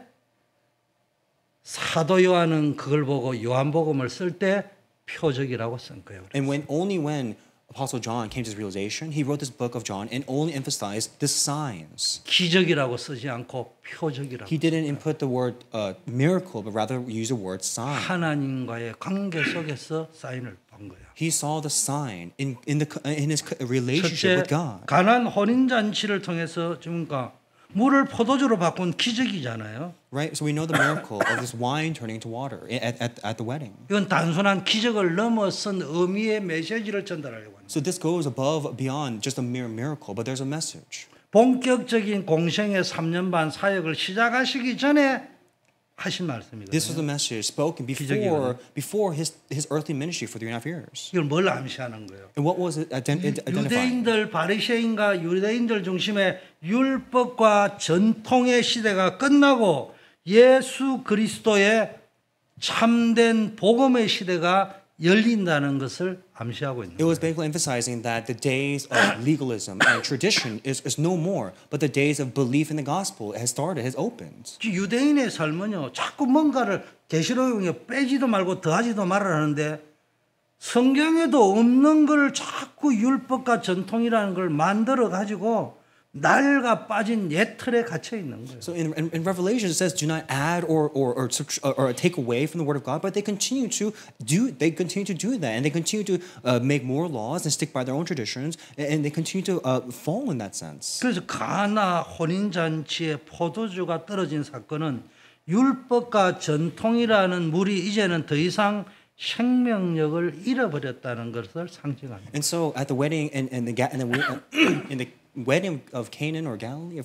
사도 요한은 그걸 보고 요한복음을 쓸 때 표적이라고 쓴 거예요. And only when Apostle John came to this realization, he wrote this book of John and only emphasized the signs. 기적이라고 쓰지 않고 표적이라고. He didn't input the word miracle, but rather use the word sign. 하나님과의 관계 속에서 사인을 본 거야. He saw the sign in his relationship with 첫째, God. 가난 혼인 잔치를 통해서 지금까 물을 포도주로 바꾼 기적이잖아요. Right? So we know the miracle of this wine turning into water at the wedding. 이건 단순한 기적을 넘어선 의미의 메시지를 전달하려고 합니다. So this goes above, beyond just a mere miracle, but there's a message. 본격적인 공생의 3년 반 사역을 시작하시기 전에 하신 말씀이거든요. This was the message spoken before his earthly ministry for 3.5 years. 이걸 뭘 암시하는 거예요? And what was it identifying? 유대인들 바리새인과 유대인들 중심의 율법과 전통의 시대가 끝나고 예수 그리스도의 참된 복음의 시대가 열린다는 것을 암시하고 있는 It was 거예요. basically emphasizing that the days of legalism and tradition is no more, but the days of belief in the gospel has opened. 유대인의 삶은요, 자꾸 뭔가를 계시록에 빼지도 말고 더하지도 말아라는데 성경에도 없는 걸 자꾸 율법과 전통이라는 걸 만들어 가지고 날가 빠진 옛 틀에 갇혀 있는 거예요. So in Revelation it says, "Do not add or take away from the word of God," but they continue to do that, and they continue to make more laws and stick by their own traditions, and they continue to fall in that sense. 그래서 가나 혼인 잔치에 포도주가 떨어진 사건은 율법과 전통이라는 물이 이제는 더 이상 생명력을 잃어버렸다는 것을 상징합니다. And so at the wedding in the wedding of Canaan or Galilee,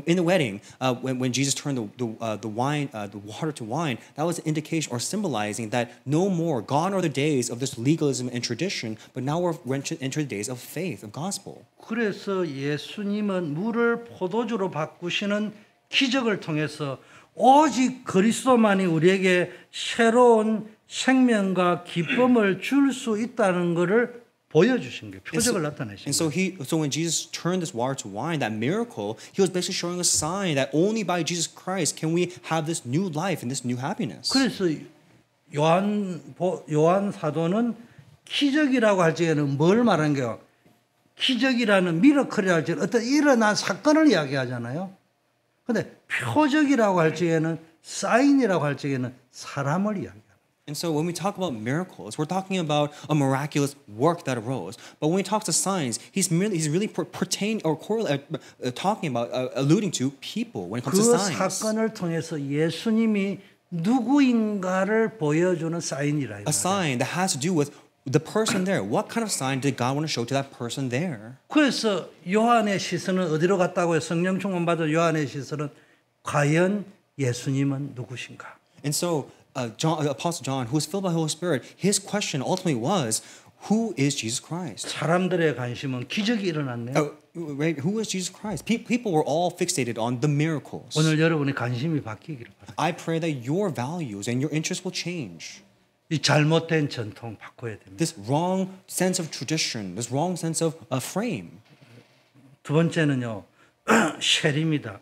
in the wedding when Jesus turned the water to wine, that was an indication or symbolizing that no more gone are the days of this legalism and tradition, but now we're entering the days of faith, of gospel. 그래서 예수님은 물을 포도주로 바꾸시는 기적을 통해서 오직 그리스도만이 우리에게 새로운 생명과 기쁨을 줄 수 있다는 것을 보여주신 거예요. 표적을 나타내신 And so 거예요. when Jesus turned this water to wine, that miracle, he was basically showing a sign that only by Jesus Christ can we have this new life and this new happiness. 그래서 요한 사도는 기적이라고 할 적에는 뭘 말한 거예요? 기적이라는 미러클이라고 할 적에는 어떤 일어난 사건을 이야기하잖아요. 근데 표적이라고 할 적에는 사인이라고 할 적에는 사람을 이야기합니다. And so when we talk about miracles, we're talking about a miraculous work that arose. But when he talks to signs, he's really talking about alluding to people when it comes to 그 signs. 사건을 통해서 예수님이 누구인가를 보여주는 사인이라. A sign that has to do with the person there. What kind of sign did God want to show to that person there? 그래서 요한의 시선은 어디로 갔다고요? 성령 충만 받은 요한의 시선은 과연 예수님은 누구신가? And so Apostle John, who was filled by the Holy Spirit, his question ultimately was, who is Jesus Christ? 사람들의 관심은 기적이 일어났네요. Right? Who is Jesus Christ? People were all fixated on the miracles. 오늘 여러분의 관심이 바뀌기를 바랍니다. I pray that your values and your interests will change. 이 잘못된 전통 바꿔야 됩니다. This wrong sense of tradition, this wrong sense of frame. 두 번째는요, 쉐리입니다.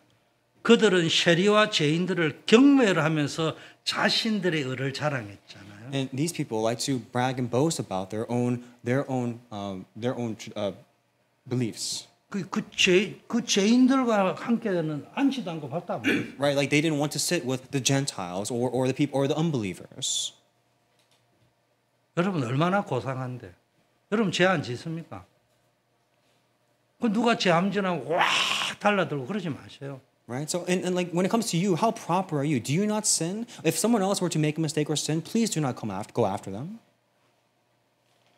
그들은 쉐리와 죄인들을 경멸하면서 자신들의 의를 자랑했잖아요. And these people like to brag and boast about their own beliefs. 그 죄인들과 함께는 앉지도 않고 밥도 안 먹었어요. Right? Like they didn't want to sit with the Gentiles or the people or the unbelievers. 여러분 얼마나 고상한데. 여러분 죄 안 짓습니까? 그 누가 죄 안 지나 와 달라들고 그러지 마세요. Right? So and like when it comes to you, how proper are you? Do you not sin? If someone else were to make a mistake or sin, please do not go after them.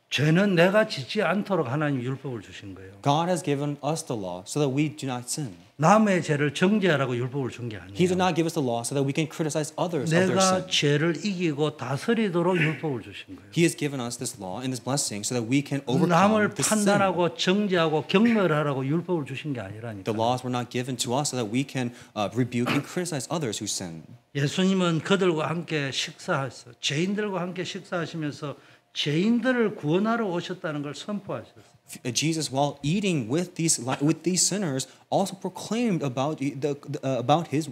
죄는 내가 짓지 않도록 하나님 율법을 주신 거예요. God has given us the law so that we do not sin. 남의 죄를 정죄하라고 율법을 준 게 He 아니에요. did not give us the law so that we can criticize others of their 내가 sin. 죄를 이기고 다스리도록 율법을 주신 거예요. He has given us this law and this blessing so that we can overcome 남을 this sin. 판단하고 정죄하고 경멸하라고 율법을 주신 게 아니라니까. The laws were not given to us so that we can rebuke and criticize others who sin. 예수님은 그들과 함께 식사하셨어요. 죄인들과 함께 식사하시면서 죄인들을 구원하러 오셨다는 걸 선포하셨어요. Jesus, while eating with these sinners, also proclaimed about his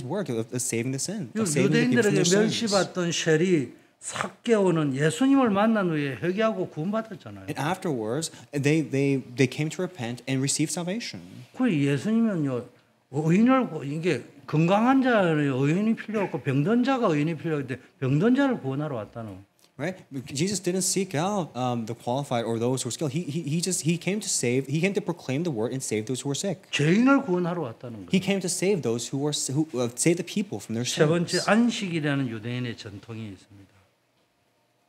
work of saving the sin, of saving the people from 유대인들에게 their sins. 멸시받던 쉘이 삭개오는 예수님을 만난 후에 회개하고 구원받았잖아요. And afterwards, they came to repent and receive salvation. 그 예수님은요 의인을 이게 건강한 자는 의인이 필요 없고 병든 자가 의인이 필요한데 병든 자를 구원하러 왔다는. Right? Jesus didn't seek out the qualified or those who were skilled. He came to save. He came to proclaim the word and save those who were sick. 죄인을 구원하러 왔다는 거예요. He came to save those who save the people from their 세 번째 sins. 안식이라는 유대인의 전통이 있습니다.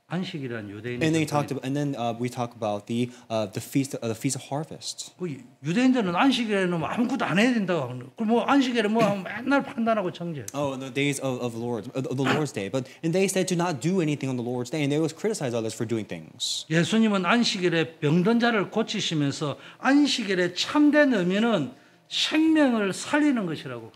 안식이라는 유대인의 And then 전통이 we talk about the feast of harvest. 그 유대인들은 안식일에는 아무것도 안 해야 된다고 하는. 뭐 안식일에 뭐 하면 맨날 판단하고 정죄. Oh, the days of the Lord's day. But and they said to not do anything on the Lord's day, and they always criticize others for doing things. 예수님은 안식일에 병든 자를 고치시면서 안식일의 참된 의미는 생명을 살리는 것이라고.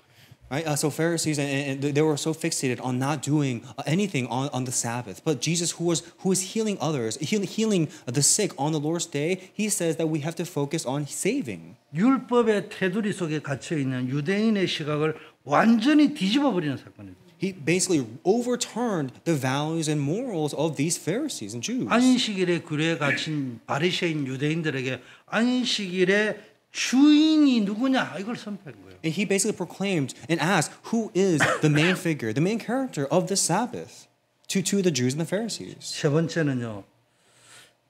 Right? So Pharisees and they were so fixated on not doing anything on the Sabbath. But Jesus, who is healing others, healing the sick on the Lord's day, he says that we have to focus on saving. 율법의 테두리 속에 갇혀 있는 유대인의 시각을 완전히 뒤집어 버리는 사건이죠. He basically overturned the values and morals of these Pharisees and Jews. 안식일의 규례에 갇힌 바리새인 유대인들에게 안식일의 주인이 누구냐 이걸 선포한 거예요. And he basically proclaimed and asked, who is the main figure, the main character of the Sabbath to the Jews and the Pharisees. 세 번째는요.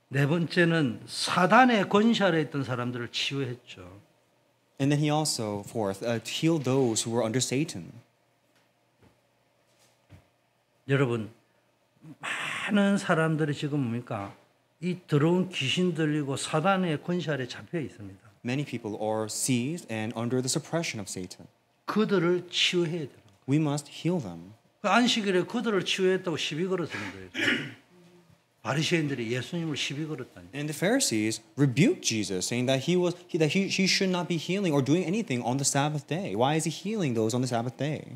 네 번째는 사단의 권세 아래 있던 사람들을 치유했죠. And then he also, fourth, healed those who were under Satan. 여러분 많은 사람들이 지금 뭡니까? 이 더러운 귀신 들리고 사단의 권세 아래 잡혀 있습니다. Many people are seized and under the suppression of Satan. 그들을 치유해야 돼요. We must heal them. 그 안식일에 그들을 치유했다고 시비 걸었는 거예요. 바리새인들이 예수님을 시비 걸었다니. And the Pharisees rebuked Jesus, saying that he should not be healing or doing anything on the Sabbath day. Why is he healing those on the Sabbath day?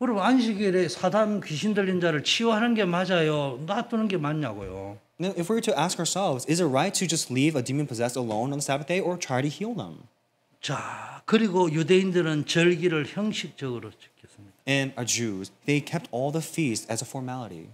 여러분 안식일에 사단 귀신 들린 자를 치유하는 게 맞아요? 놔두는 게 맞냐고요? Now, if we were to ask ourselves, is it right to just leave a demon possessed alone on the Sabbath day or try to heal them? 자, 그리고 유대인들은 절기를 형식적으로 지켰습니다. And our Jews, they kept all the feasts as a formality.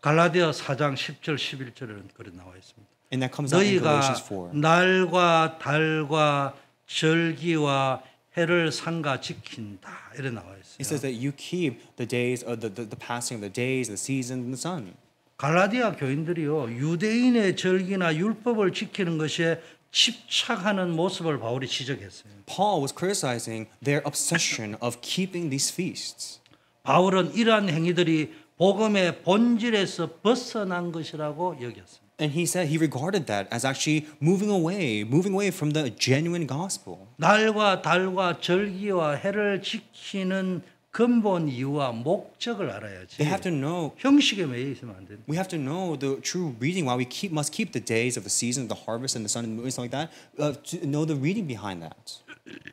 갈라디아 4장 10절 11절에는 그렇게 나와 있습니다. And that comes out in 너희가 Galatians 4. 날과 달과 절기와 해를 삼가 지킨다 이래 나와 있어요. It says that you keep the days of the passing of the days, the seasons, and the sun. 갈라디아 교인들이요 유대인의 절기나 율법을 지키는 것에 집착하는 모습을 바울이 지적했어요. Paul was criticizing their obsession of keeping these feasts. 바울은 이러한 행위들이 복음의 본질에서 벗어난 것이라고 여겼습니다. And he said he regarded that as actually moving away from the genuine gospel. 날과 달과 절기와 해를 지키는 근본 이유와 목적을 알아야지. They have to know. 형식에 매여 있으면 안 된다. We have to know the true reading why we must keep the days of the season, the harvest, and the sun, and moon, something like that. To know the reading behind that.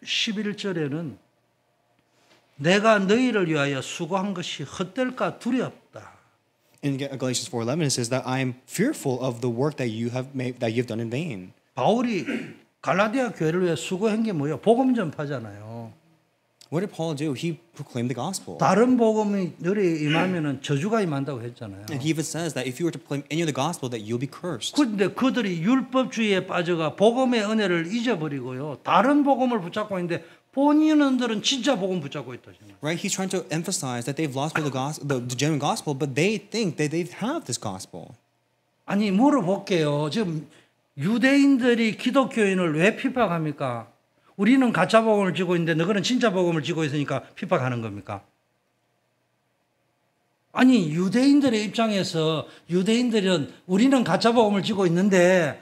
11절에는 내가 너희를 위하여 수고한 것이 헛될까 두렵다. In Galatians 4:11 it says that I am fearful of the work that you have done in vain. 바울이 갈라디아 교회를 위해 수고한 게 뭐예요? 복음 전파잖아요. What did Paul do? He proclaimed the gospel. 다른 복음이 너희 임하면은 저주가 임한다고 했잖아요. And he even says that if you were to proclaim any of the gospel, that you'll be cursed. 그런데 그들이 율법주의에 빠져가 복음의 은혜를 잊어버리고요. 다른 복음을 붙잡고 있는데 본인들은 진짜 복음 붙잡고 있다. Right? He's trying to emphasize that they've lost the genuine gospel, but they think that they have this gospel. 아니 물어볼게요. 지금 유대인들이 기독교인을 왜 핍박합니까? 우리는 가짜 복음을 지고 있는데 너희는 진짜 복음을 지고 있으니까 핍박하는 겁니까? 아니 유대인들의 입장에서 유대인들은 우리는 가짜 복음을 지고 있는데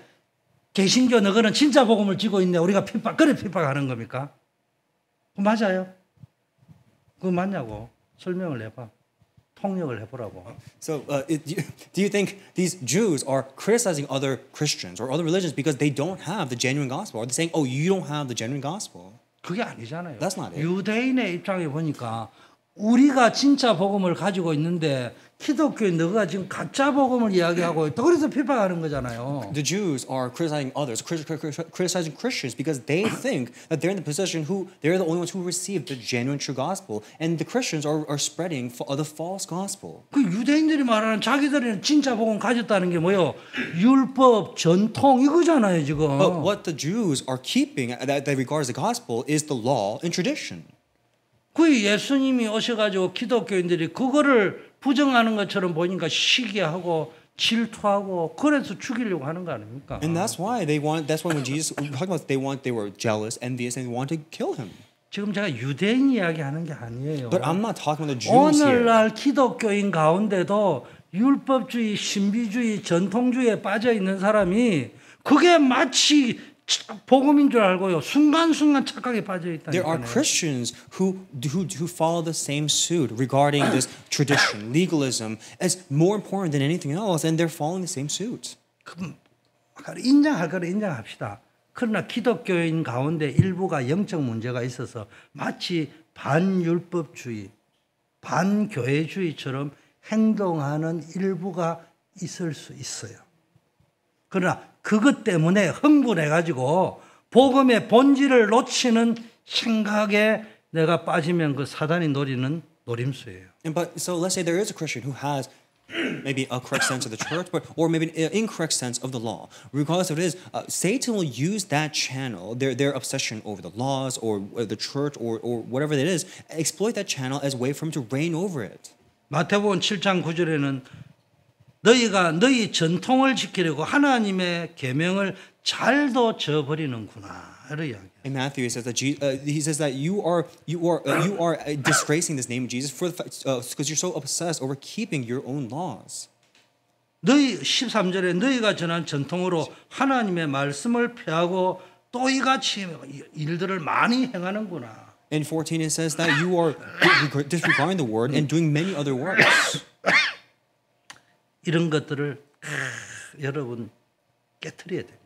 개신교 너희는 진짜 복음을 지고 있네. 우리가 그래 핍박하는 겁니까? 맞아요? 그거 맞냐고 설명을 해봐. 통역을 해보라고. So, do you think these Jews are criticizing other Christians or other religions because they don't have the genuine gospel? Are they saying, "Oh, you don't have the genuine gospel"? 그게 아니잖아요. That's not it. 유대인의 입장에 보니까 우리가 진짜 복음을 가지고 있는데 기독교에 너가 지금 가짜 복음을 이야기하고 또 그래서 핍박하는 거잖아요. The Jews are criticizing others, criticizing Christians because they think that they're in the position they're the only ones who receive the genuine true gospel, and the Christians are spreading the false gospel. 그 유대인들이 말하는 자기들이 진짜 복음 가졌다는 게 뭐요? 율법, 전통 이거잖아요 지금. But what the Jews are keeping that regards the gospel is the law and tradition. 그 예수님이 오셔가지고 기독교인들이 그거를 부정하는 것처럼 보니까 시기하고 질투하고 그래서 죽이려고 하는 거 아닙니까? And that's why when Jesus talking about they were jealous, envious, and wanted to kill him. 지금 제가 유대인 이야기하는 게 아니에요. But I'm not talking about the Jews here. 오늘날 기독교인 가운데도 율법주의, 신비주의, 전통주의에 빠져 있는 사람이 그게 마치 복음인 줄 알고요. 순간순간 착각에 빠져 있다니까요. There are Christians who follow the same suit regarding this tradition, legalism, as more important than anything else, and they're following the same suit. 그럼 인정할 거는 인정합시다. 그러나 기독교인 가운데 일부가 영적 문제가 있어서 마치 반율법주의, 반교회주의처럼 행동하는 일부가 있을 수 있어요. 그러나 그것 때문에 흥분해가지고 복음의 본질을 놓치는 생각에 내가 빠지면 그 사단이 노리는 노림수예요. But so let's say there is a Christian who has maybe a correct sense of the church, or maybe an incorrect sense of the law. Regardless of it is, Satan will use that channel, their obsession over the laws or the church or whatever it is, exploit that channel as a way for him to reign over it. 마태복음 7장 9절에는 너희가 너희 전통을 지키려고 하나님의 계명을 잘도 저버리는구나. 이런 이야기. In Matthew, he says that you are disgracing this name of Jesus because you're so obsessed over keeping your own laws. 너희 13절에 너희가 전한 전통으로 하나님의 말씀을 폐하고 또 이같이 일들을 많이 행하는구나. In 14, it says that you are disregarding the word and doing many other works. 이런 것들을 여러분 깨트려야 됩니다.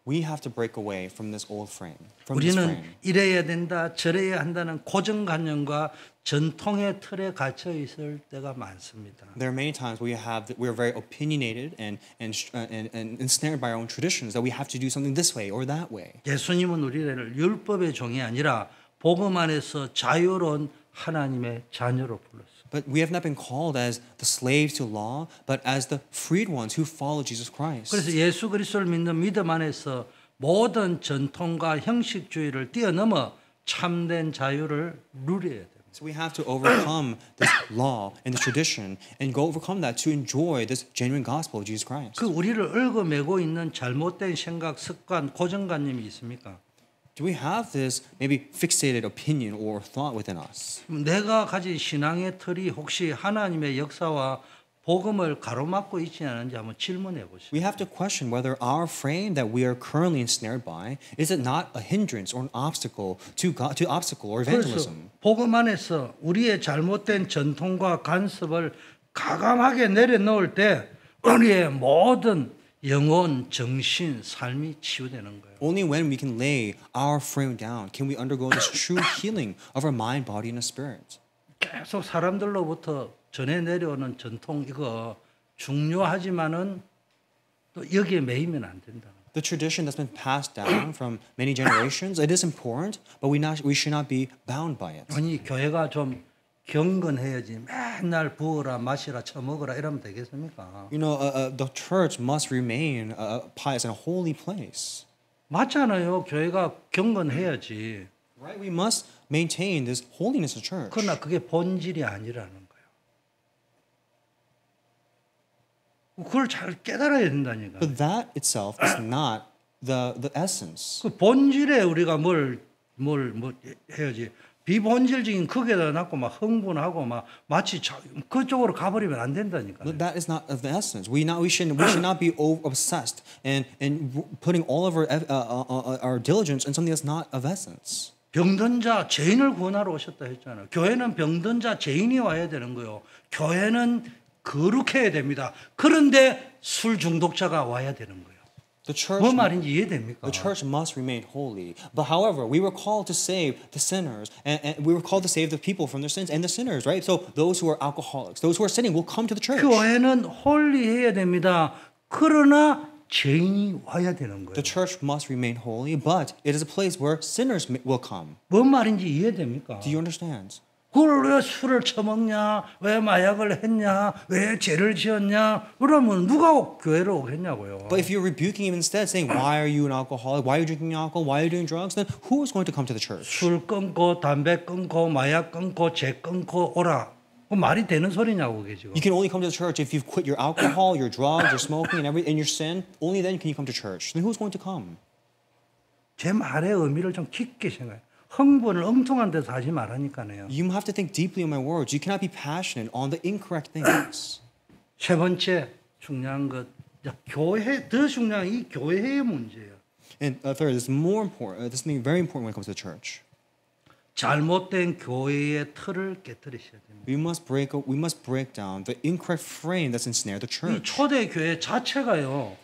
We have to break away from this old frame. From this 우리는 frame. 이래야 된다, 저래야 한다는 고정관념과 전통의 틀에 갇혀 있을 때가 많습니다. There are many times we are very opinionated and ensnared by our own traditions that we have to do something this way or that way. 예수님은 우리를 율법의 종이 아니라 복음 안에서 자유로운 하나님의 자녀로 불렀어요. But we have not been called as the slaves to law, but as the freed ones who follow Jesus Christ. 그래서 예수 그리스도를 믿는 믿음 안에서 모든 전통과 형식주의를 뛰어넘어 참된 자유를 누려야 돼요. So we have to overcome this law and the tradition and go overcome that to enjoy this genuine gospel of Jesus Christ. 그 우리를 얽어매고 있는 잘못된 생각, 습관, 고정관념이 있습니까? Do we have this maybe fixated opinion or thought within us? 내가 가진 신앙의 틀이 혹시 하나님의 역사와 복음을 가로막고 있지 않은지 한번 질문해 보시죠. We have to question whether our frame that we are currently ensnared by is it not a hindrance or an obstacle to God, to obstacle or 그래서 evangelism. 복음 안에서 우리의 잘못된 전통과 간섭을 가감하게 내려놓을 때 우리의 모든 영혼, 정신, 삶이 치유되는 거예요. Only when we can lay our frame down can we undergo this true healing of our mind, body, and spirit. 계속 사람들로부터 전해 내려오는 전통 이거 중요하지만은 또 여기에 매이면 안 된다. The tradition that's been passed down from many generations, it is important, but we should not be bound by it. 아니 교회가 좀 경건해야지 맨날 부어라 마시라 처먹어라 이러면 되겠습니까? You know, the church must remain pious and a holy place. 맞잖아요. 교회가 경건해야지. Right? We must maintain this holiness of church. 그러나 그게 본질이 아니라는 거예요. 그걸 잘 깨달아야 된다니까. But that itself is not the essence. 그 본질에 우리가 뭘 해야지. 비본질적인 극에다 놨고 막 흥분하고 막 마치 그쪽으로 가버리면 안 된다니까. But that is not of the essence. We should not be obsessed and putting all of our diligence in something that's not of essence. 병든 자 죄인을 구원하러 오셨다 했잖아요. 교회는 병든 자 죄인이 와야 되는 거요. 교회는 거룩해야 됩니다. 그런데 술 중독자가 와야 되는 거예요. The church, 뭐 말인지 이해됩니까? the church must remain holy. But however, we were called to save the sinners, and we were called to save the people from their sins and the sinners, right? So those who are alcoholics, those who are sinning, will come to the church. 교회는 홀리해야 됩니다. 그러나 죄인이 와야 되는 거예요. The church must remain holy, but it is a place where sinners will come. 뭔 말인지 이해됩니까? Do you understand? 그걸 왜 술을 처먹냐? 왜 마약을 했냐? 왜 죄를 지었냐? 그러면 누가 교회로 오겠냐고요. But if you're rebuking him instead, saying, "Why are you an alcoholic? Why are you drinking alcohol? Why are you doing drugs?" Then who is going to come to the church? 술 끊고 담배 끊고 마약 끊고 죄 끊고 오라. 그 말이 되는 소리냐고 그게 지금. You can only come to the church if you've quit your alcohol, your drugs, your smoking, and your sin. Only then can you come to church. Then who's going to come? 제 말의 의미를 좀 깊게 생각해. 흥분을 엉뚱한 데서 하지 말라니까요. You have to think deeply on my words. You cannot be passionate on the incorrect things. 세 번째 중요한 것, 교회 더 중요한 이 교회의 문제예요. And third, this is more important. This is something very important when it comes to the church. 잘못된 교회의 틀을 깨뜨리셔야 됩니다. We must break down the incorrect frame that's ensnared the 이 church. 초대 교회 자체가요.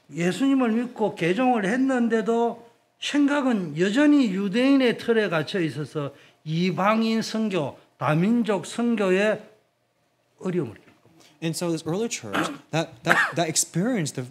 예수님을 믿고 개종을 했는데도 생각은 여전히 유대인의 틀에 갇혀 있어서 이방인 선교, 다민족 선교에 어려움을 겪고. And so this early church that experienced the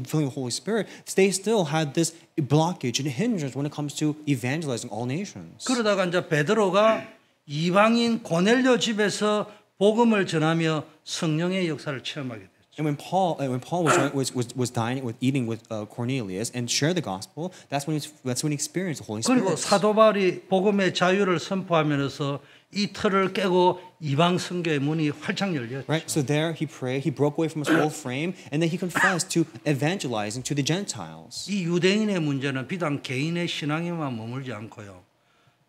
filling of the Holy Spirit, they still had this blockage and hindrance when it comes to evangelizing all nations. 그러다가 이제 베드로가 이방인 고넬료 집에서 복음을 전하며 성령의 역사를 체험하게 됐죠. And when Paul was dining eating with Cornelius and shared the gospel, that's when he experienced the Holy 그리고 Spirit. 사도 바울이 복음의 자유를 선포하면서 이 틀을 깨고 이방 선교의 문이 활짝 열렸죠. Right. So there he prayed. He broke away from his old frame, and then he confessed to evangelizing to the Gentiles. 이 유대인의 문제는 비단 개인의 신앙에만 머물지 않고요.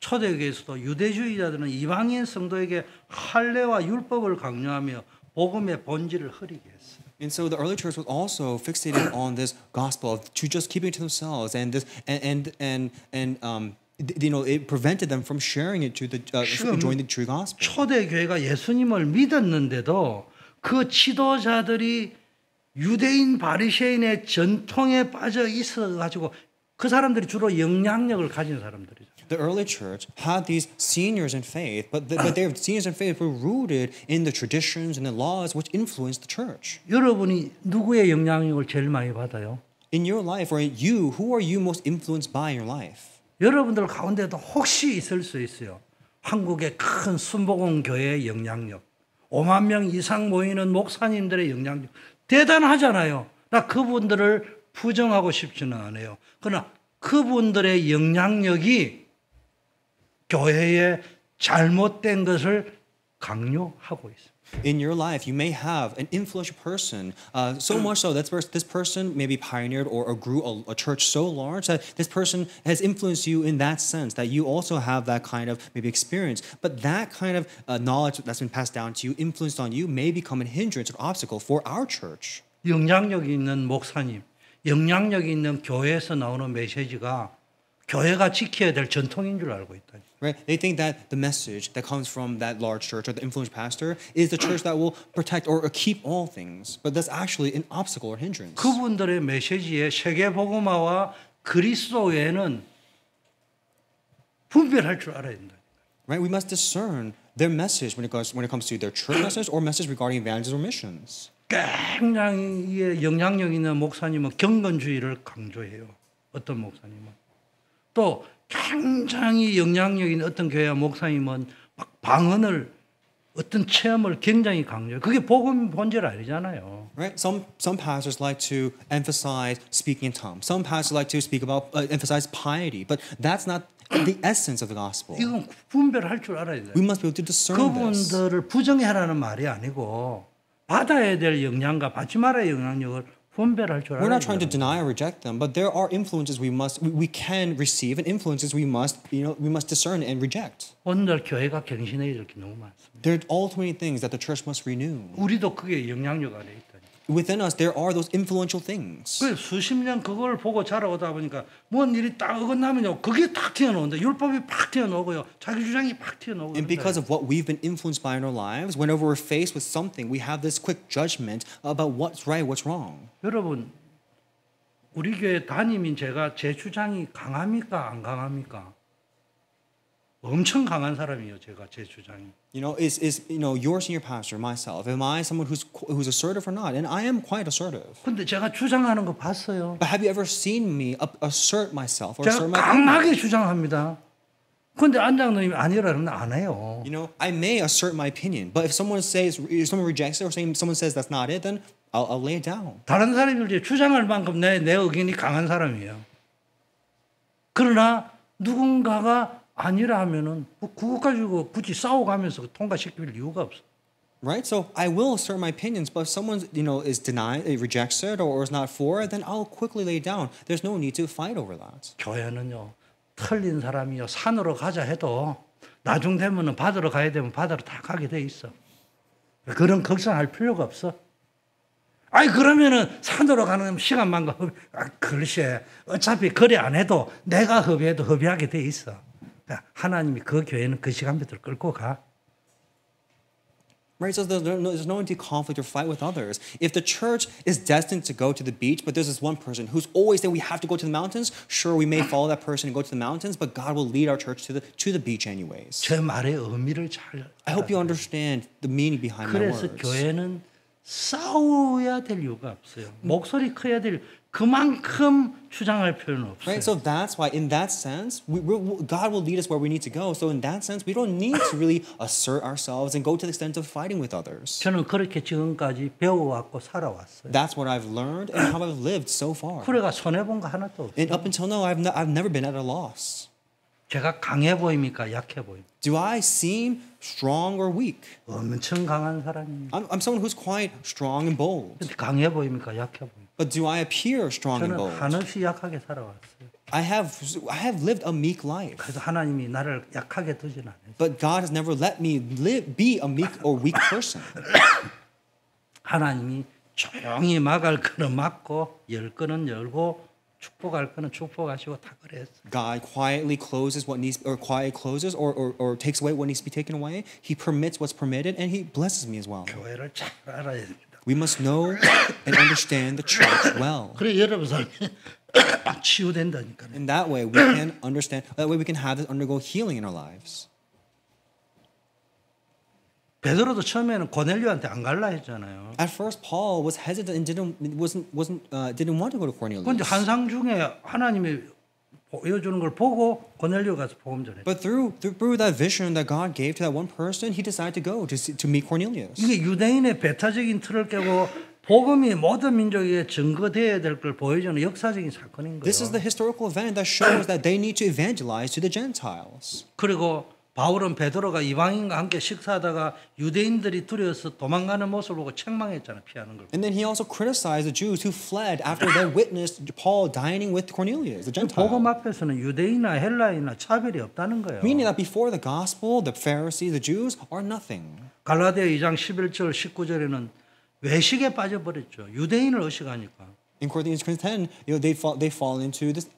초대교회에서도 유대주의자들은 이방인 성도에게 할례와 율법을 강요하며 복음의 본질을 흐리게 했어요. And so the early church was also fixated on this gospel of to just keeping it to themselves, and this you know, it prevented them from sharing it to the join the true gospel. 초대교회가 예수님을 믿었는데도 그 지도자들이 유대인 바리새인의 전통에 빠져 있어 가지고 그 사람들이 주로 영향력을 가진 사람들이죠. The early church had these seniors in faith, but their seniors in faith were rooted in the traditions and the laws which influenced the church. 여러분이 누구의 영향력을 제일 많이 받아요? In your life, or who are you most influenced by in your life? 여러분들 가운데도 혹시 있을 수 있어요. 한국의 큰 순복음 교회의 영향력, 5만 명 이상 모이는 목사님들의 영향력 대단하잖아요. 나 그분들을 부정하고 싶지는 않아요. 그러나 그분들의 영향력이 교회의 잘못된 것을 강요하고 있습니다. In your life, you may have an influential person, so much so that this person maybe pioneered or grew a church so large that this person has influenced you in that sense, that you also have that kind of maybe experience. But that kind of knowledge that's been passed down to you, influenced on you, may become a hindrance or obstacle for our church. 영향력 있는 목사님, 영향력 있는 교회에서 나오는 메시지가 교회가 지켜야 될 전통인 줄 알고 있다. Right? They think that the message that comes from that large church or the influential pastor is the church that will protect or keep all things. But that's actually an obstacle or hindrance. 그분들의 메시지에 세계 복음화와 그리스도 외에는 분별할 줄 알아야 된다. Right? We must discern their message when it comes to their church message or message regarding evangelism or missions. 굉장히 영향력 있는 목사님은 경건주의를 강조해요. 어떤 목사님은 또 굉장히 영향력 있는 어떤 교회 목사님은 막 방언을 어떤 체험을 굉장히 강조해요. 그게 복음 본질 아니잖아요. Right? Some pastors like to emphasize speaking in tongues. Some pastors like to speak about emphasize piety, but that's not the essence of the gospel. 이건 분별할 줄 알아야 돼요. We must be able to discern this. 그분들을 부정해라는 말이 아니고 받아야 될 영향과 받지 말아야 할 영향력을 분별할 줄 We're 알아야 not trying to 돼요. deny or reject them, but there are influences we can receive and influences we must discern and reject. 오늘 교회가 갱신해야 될 게 너무 많습니다. There are all too many things that the church must renew. 우리도 그게 영향력 안에 있다. Within us, there are those influential things. 그 수십 년 그걸 보고 자라오다 보니까 뭔 일이 딱 어긋나면요, 그게 탁 튀어나오는데 율법이 팍 튀어나오고요, 자기 주장이 팍 튀어나오고. And because of what we've been influenced by in our lives, whenever we're faced with something, we have this quick judgment about what's right, what's wrong. 여러분, 우리 교회 담임인 제가 제 주장이 강합니까 안 강합니까? 엄청 강한 사람이에요, 제가 제 주장이. Is your senior pastor, myself, am I someone who's assertive or not? And I am quite assertive. 근데 제가 주장하는 거 봤어요. But have you ever seen me assert myself or 제가 assert my opinion? 강하게 주장합니다. 근데 안장님이 아니라 그러면 안 해요. I may assert my opinion, but if someone rejects it or someone says that's not it, then I'll lay it down. 다른 사람들이 주장할 만큼 내 의견이 강한 사람이에요. 그러나 누군가가 아니라 하면은 그거 가지고 굳이 싸워가면서 통과시킬 이유가 없어. Right? So I will assert my opinions, but if someone is denied, rejects it, or is not for it, then I'll quickly lay it down. There's no need to fight over that. 교회는요, 틀린 사람이요 산으로 가자 해도 나중 되면은 바다로 가야 되면 바다로 다 가게 돼 있어. 그런 걱정할 필요가 없어. 아니 그러면은 산으로 가는 시간만 글쎄 어차피 거래 안 해도 내가 hợp의해도 hợp의하게 돼 있어. 그러니까 하나님이 그 교회는 그 시간부터 끌고 가. Right, so there's no need to conflict or fight with others. If the church is destined to go to the beach, but there's this one person who's always saying we have to go to the mountains, sure, we may follow that person and go to the mountains, but God will lead our church to the beach anyways. 제 말의 의미를 잘. I hope you understand the meaning behind my 그래서 words. 교회는 싸워야 될 이유가 없어요. 목소리 커야 될 그만큼 주장할 필요는 없어요. Right, so that's why, in that sense, God will lead us where we need to go. So in that sense, we don't need to really assert ourselves and go to the extent of fighting with others. 저는 그렇게 지금까지 배워왔고 살아왔어요. That's what I've learned and how I've lived so far. 그래가 손해본 거 하나도 없어요. And up until now, I've never been at a loss. 제가 강해 보입니까? 약해 보입니까? Do I seem strong or weak? 엄청 강한 사람입니다. I'm someone who's quite strong and bold. 근데 강해 보입니까? 약해 보입니까? But do I appear strong and 저는 bold? 한없이 약하게 살아왔어요. I have lived a meek life. 그래서 하나님이 나를 약하게 두진 않아요. But God has never let me be a meek or weak person. 하나님이 조용히 막을 거는 막고 열 거는 열고 축복할 거는 축복하시고 다 그랬어요. God quietly closes what needs, or or takes away what needs to be taken away. He permits what's permitted, and He blesses me as well. 교회를 잘 알아야 됩니다. We must know and understand the church well. 그래 여러분 삶이 치유된다니까요. In that way, we can understand. That way, we can have this undergo healing in our lives. 베드로도 처음에는 고넬료한테 안 갈라 했잖아요. At first, Paul was hesitant and didn't want to go to Cornelius. 그런데 환상 중에 하나님이 보여주는 걸 보고 고넬료 가서 복음 전해. But through that vision that God gave to that one person, he decided to go to meet Cornelius. 이게 유대인의 배타적인 틀을 깨고 복음이 모든 민족에 증거되어야 될 걸 보여주는 역사적인 사건인 거예요. This is the historical event that shows that they need to evangelize to the Gentiles. 그리고 바울은 베드로가 이방인과 함께 식사하다가 유대인들이 두려워서 도망가는 모습을 보고 책망했잖아요. 피하는 걸. And then he also criticized the Jews who fled after they witnessed Paul dining with Cornelius, the 복음 Gentile. 앞에서는 유대인이나 헬라인이나 차별이 없다는 거예요. Meaning that before the gospel, the Pharisees, the Jews are nothing. 갈라디아 2장 11절 19절에는 외식에 빠져버렸죠. 유대인을 의식하니까. In Corinthians 10, they fall into this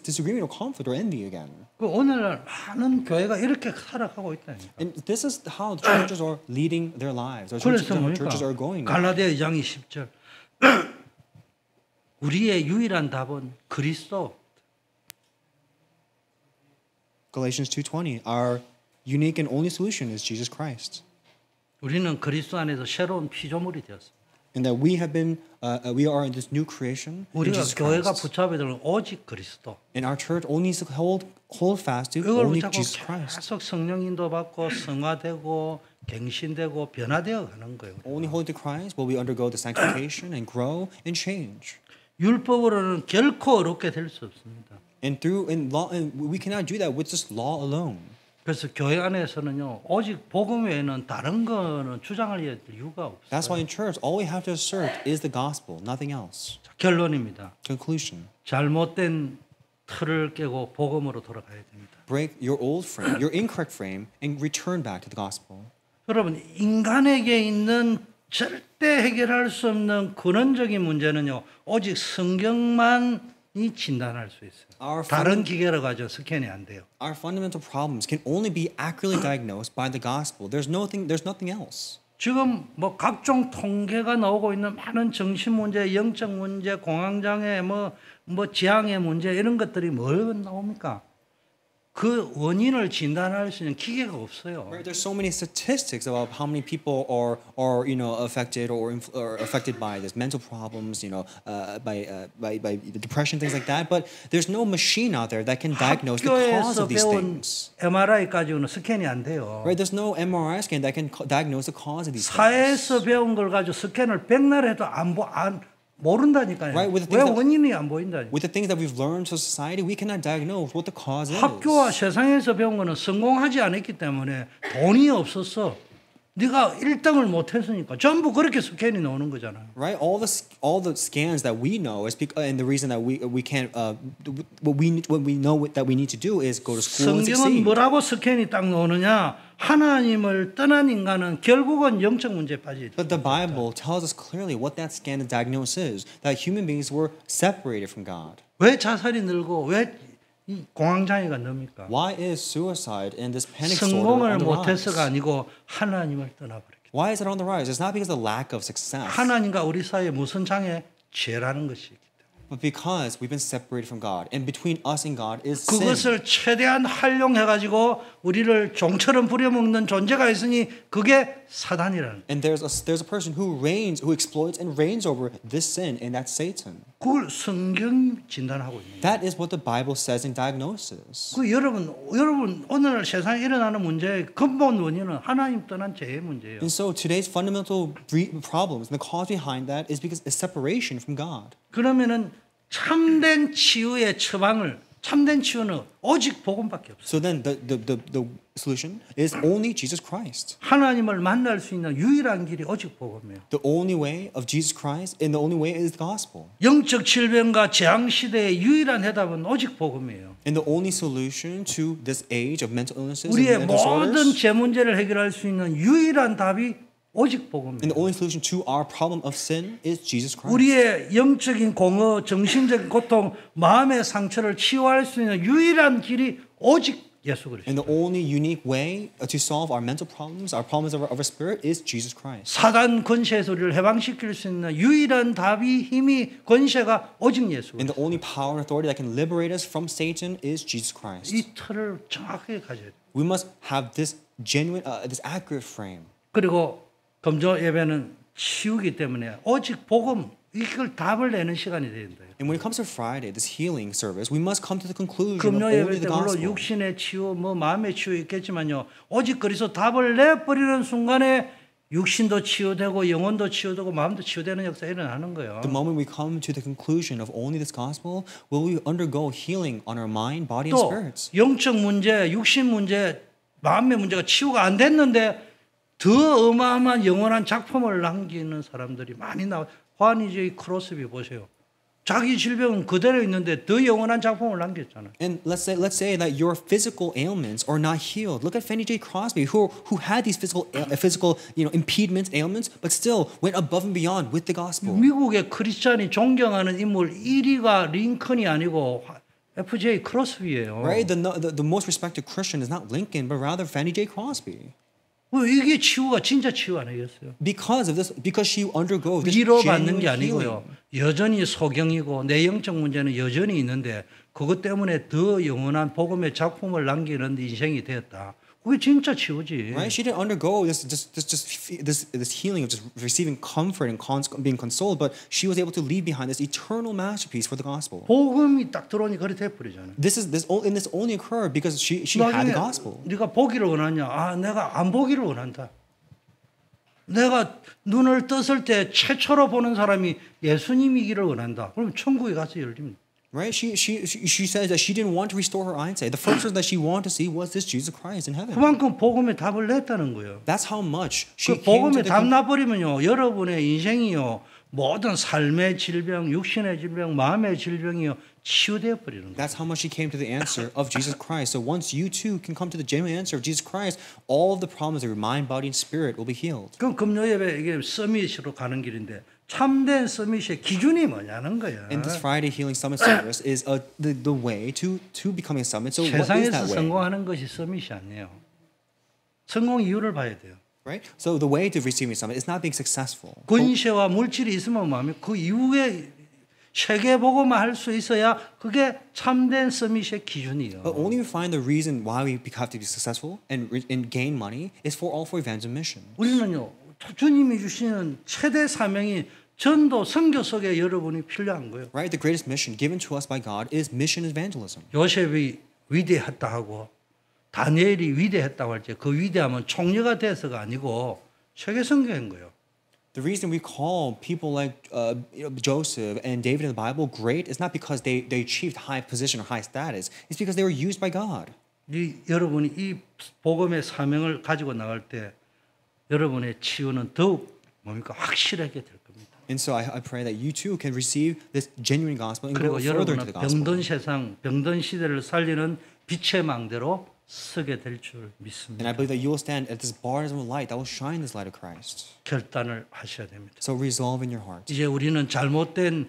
disagreement or conflict or envy again. 그 오늘날 많은 교회가 이렇게 살아가고 있다니까. And this is how the churches are leading their lives. Our 그래서 churches are going. 갈라디아 2장 20절 우리의 유일한 답은 그리스도. Galatians 2:20, our unique and only solution is Jesus Christ. 우리는 그리스도 안에서 새로운 피조물이 되었습니다. And that we are in this new creation in 우리가 Jesus 교회가 Christ. 붙잡아야 되는 오직 그리스도. And our church only needs to hold fast to 이걸 only 붙잡고 Jesus Christ. 계속 성령 인도 받고 성화되고 갱신되고 변화되어 가는 거예요. Only hold to Christ will we undergo the sanctification and grow and change. 율법으로는 결코 어렵게 될 수 없습니다. And we cannot do that with just law alone. 그래서 교회 안에서는요, 오직 복음 외에는 다른 거는 주장할 이유가 없어요. That's why in church, all we have to assert is the gospel, nothing else. 자, 결론입니다. Conclusion. 잘못된 틀을 깨고 복음으로 돌아가야 됩니다. Break your old frame, your incorrect frame, and return back to the gospel. 여러분, 인간에게 있는 절대 해결할 수 없는 근원적인 문제는요, 오직 성경만이 진단할 수 있어요. 다른 기계로 가지고 스캔이 안 돼요. Our fundamental problems can only be accurately diagnosed by the gospel. There's nothing else. 지금 뭐 각종 통계가 나오고 있는 많은 정신 문제, 영적 문제, 공황장애, 뭐 지향의 문제 이런 것들이 뭘 나옵니까? 그 원인을 진단할 수 있는 기계가 없어요. Right? There's so many statistics about how many people are affected or affected by this mental problems, by depression, things like that. But there's no machine out there that can diagnose the cause 학교에서 of these 배운 things. MRI까지는 스캔이 안 돼요. Right? There's no MRI scan that can diagnose the cause of these things. 사회에서 배운 걸 가지고 스캔을 백날 해도 모른다니까요. Right, with the 왜 things that- 원인이 안 보인다니까. With the things that we've learned to society, we cannot diagnose what the cause is. 학교와 세상에서 배운 거는 성공하지 않았기 때문에 돈이 없었어. 네가 1등을 못 했으니까 전부 그렇게 스캔이 나오는 거잖아요. Right, all the scans that we know is and the reason that we can't what we know that we need to do is go to school and 성경은 succeed. 뭐라고 스캔이 딱 나오느냐? 하나님을 떠난 인간은 결국은 영적 문제에 빠지죠. But the Bible tells us clearly what that scan and diagnosis is, that human beings were separated from God. 왜 자살이 늘고 왜 이 공황장애가 늡니까? Why is suicide and this panic disorder 성공을 on the 못해서가 rise? 아니고 하나님을 떠나버렸기. Why is it on the rise? It's not because of the lack of success, 하나님과 우리 사이에 무슨 장애? 죄라는 것이기 때문에. but because we've been separated from God. And between us and God is sin. 그것을 최대한 활용해 가지고 우리를 종처럼 부려먹는 존재가 있으니 그게 사단이라는. And there's a person who exploits and reigns over this sin, and that's Satan. 그걸 성경 진단하고 있는 거예요. That is what the Bible says in diagnosis. 그 여러분 오늘 세상에 일어나는 문제의 근본 원인은 하나님 떠난 죄의 문제예요. And so today's fundamental problems and the cause behind that is because it's separation from God. 그러면은 참된 치유의 참된 치유는 오직 복음밖에 없어요. So then the solution is only Jesus Christ. 하나님을 만날 수 있는 유일한 길이 오직 복음이에요. The only way of Jesus Christ and the only way is the gospel. 영적 질병과 재앙 시대의 유일한 해답은 오직 복음이에요. And the only solution to this age of mental illnesses and 우리의 mental 모든 disorders, 죄 문제를 해결할 수 있는 유일한 답이 오직 and 복음이에요. the only solution to our problem of sin is Jesus Christ. 우리의 영적인 공허, 정신적인 고통, 마음의 상처를 치유할 수 있는 유일한 길이 오직 예수 그리스도. And the only unique way to solve our mental problems, our problems of our spirit, is Jesus Christ. 사단 권세에서 우리를 해방시킬 수 있는 유일한 답이 힘이 권세가 오직 예수. And the only power and authority that can liberate us from Satan is Jesus Christ. 이 틀을 정확하게 가져야 돼요. We must have this genuine, this accurate frame. 그리고 금조 예배는 치유기 때문에 오직 복음 이걸 답을 내는 시간이 돼야 돼요. And when it comes to Friday, this healing service, we must come to the conclusion of 금요 only 예배 때 the 물론 gospel. 육신의 치유, 마음의 치유 있겠지만요. 오직 그리스도 답을 내버리는 순간에 육신도 치유되고 영혼도 치유되고 마음도 치유되는 역사가 일어나는 거예요. The moment we come to the conclusion of only this gospel, will we undergo healing on our mind, body, and 또 spirits. 영적 문제, 육신 문제, 마음의 문제가 치유가 안 됐는데 더 어마어마한 영원한 작품을 남기는 사람들이 많이 나와. 환희 J. 크로스비 보세요. 자기 질병은 그대로 있는데 더 영원한 작품을 남겼잖아요. And let's say that your physical ailments are not healed. Look at Fannie J. Crosby, who had these physical impediments, ailments, but still went above and beyond with the gospel. 미국의 크리스찬이 존경하는 인물 1위가 링컨이 아니고 F.J. 크로스비예요. Right? The most respected Christian is not Lincoln, but rather Fannie J. Crosby. 이게 치유가 진짜 치유 아니겠어요? Because of this, because she undergoes this 위로받는 genuine 게 healing. 아니고요. 여전히 소경이고 내 영적 문제는 여전히 있는데 그것 때문에 더 영원한 복음의 작품을 남기는 인생이 되었다. 그게 진짜 치유지. Right? She didn't undergo this healing of just receiving comfort and being consoled, but she was able to leave behind this eternal masterpiece for the gospel. 복음이 딱 들어오니 그렇게 돼버리잖아요. This only occurred because she had the gospel. 네가 보기를 원하냐? 아, 내가 안 보기를 원한다. 내가 눈을 떴을 때 최초로 보는 사람이 예수님이기를 원한다. 그럼 천국에 가서 열립니다. Right? She says that she didn't want to restore her eyesight. The first person that she wanted to see was this Jesus Christ in heaven. 그만큼 복음에 답을 냈다는 거예요. That's how much she 그 came to 복음에 the 답 나버리면요, 여러분의 인생이요, 모든 삶의 질병, 육신의 질병, 마음의 질병이요, 치유되어 버리는 거예요. That's how much she came to the answer of Jesus Christ. So once you too can come to the genuine answer of Jesus Christ, all of the problems of your mind, body, and spirit will be healed. 그럼 금요예배 이게 서밋으로 가는 길인데 참된 서밋의 기준이 뭐냐는 거야. And this Friday Healing Summit service is the way to becoming a summit. So what is 세상에서 that way? 성공하는 것이 서밋이 아니에요. 성공 이유를 봐야 돼요. Right? So the way to receiving a summit is not being successful. 권세와 물질이 있으면 마음이 그 이후에 세계 보고만 할 수 있어야 그게 참된 서밋의 기준이에요. But only we find the reason why we have to be successful and gain money is for evangelism mission. 우리는요, 주님이 주시는 최대 사명이 전도 선교 속에 여러분이 필요한 거예요. Right? The greatest mission given to us by God is mission evangelism. 요셉이 위대했다 하고 다니엘이 위대했다고 할 때 그 위대함은 총리가 돼서가 아니고 세계 선교인 거예요. The reason we call people like Joseph and David in the Bible great is not because they achieved high position or high status. It's because they were used by God. 여러분이 이 복음의 사명을 가지고 나갈 때 여러분의 치유는 더욱 뭡니까 확실하게 될 겁니다. And so I pray that you too can receive this genuine gospel and go 그리고 further 여러분은 into the gospel. 병든 세상, 병든 시대를 살리는 빛의 망대로 서게 될 줄 믿습니다. And I believe that you will stand at this baptism of light that will shine this light of Christ. 결단을 하셔야 됩니다. So resolve in your heart. 이제 우리는 잘못된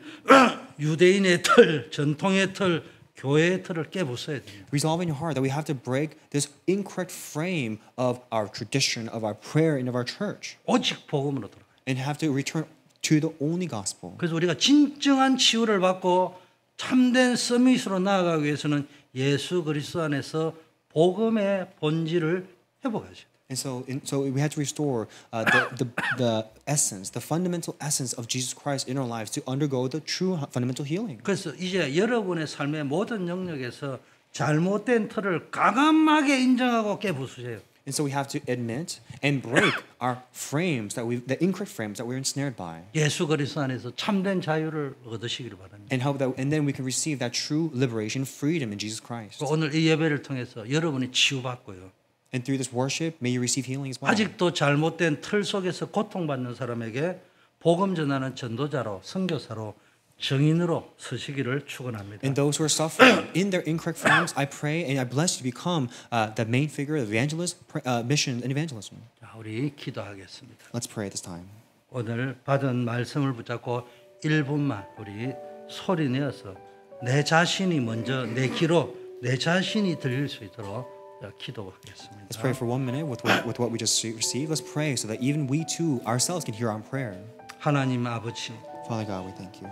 유대인의 틀, 전통의 틀, 교회의 틀을 깨부숴야 됩니다. Resolve in your heart that we have to break this incorrect frame of our tradition, of our prayer, and of our church, 오직 복음으로 돌아가요. and have to return to the only gospel. 그래서 우리가 진정한 치유를 받고 참된 서밋으로 나아가기 위해서는 예수 그리스도 안에서 복음의 본질을 회복하셔야 돼요. And so we had to restore the essence, the fundamental essence of Jesus Christ in our lives to undergo the true fundamental healing. 그래서 이제 여러분의 삶의 모든 영역에서 잘못된 틀을 과감하게 인정하고 깨부수세요. And so we have to admit and break our frames the incorrect frames that we're ensnared by. 예수 그리스도 안에서 참된 자유를 얻으시기를 바랍니다. And then we can receive that true liberation, freedom in Jesus Christ. 오늘 이 예배를 통해서 여러분이 치유받고요. And through this worship, may you receive healing as well. 아직도 잘못된 틀 속에서 고통받는 사람에게 복음 전하는 전도자로, 선교사로, 증인으로 서시기를 축원합니다. And those who are suffering in their incorrect frames, I pray and I bless you to become the main figure of evangelist, mission, and evangelism. 자, 우리 기도하겠습니다. Let's pray at this time. 오늘 받은 말씀을 붙잡고 1분만 우리 소리 내어서 내 자신이 먼저 내 귀로 내 자신이 들릴 수 있도록 기도하겠습니다. Let's pray for 1 minute with what we just received. Let's pray so that even we too ourselves can hear our prayer. 하나님 아버지, Father God, we thank you.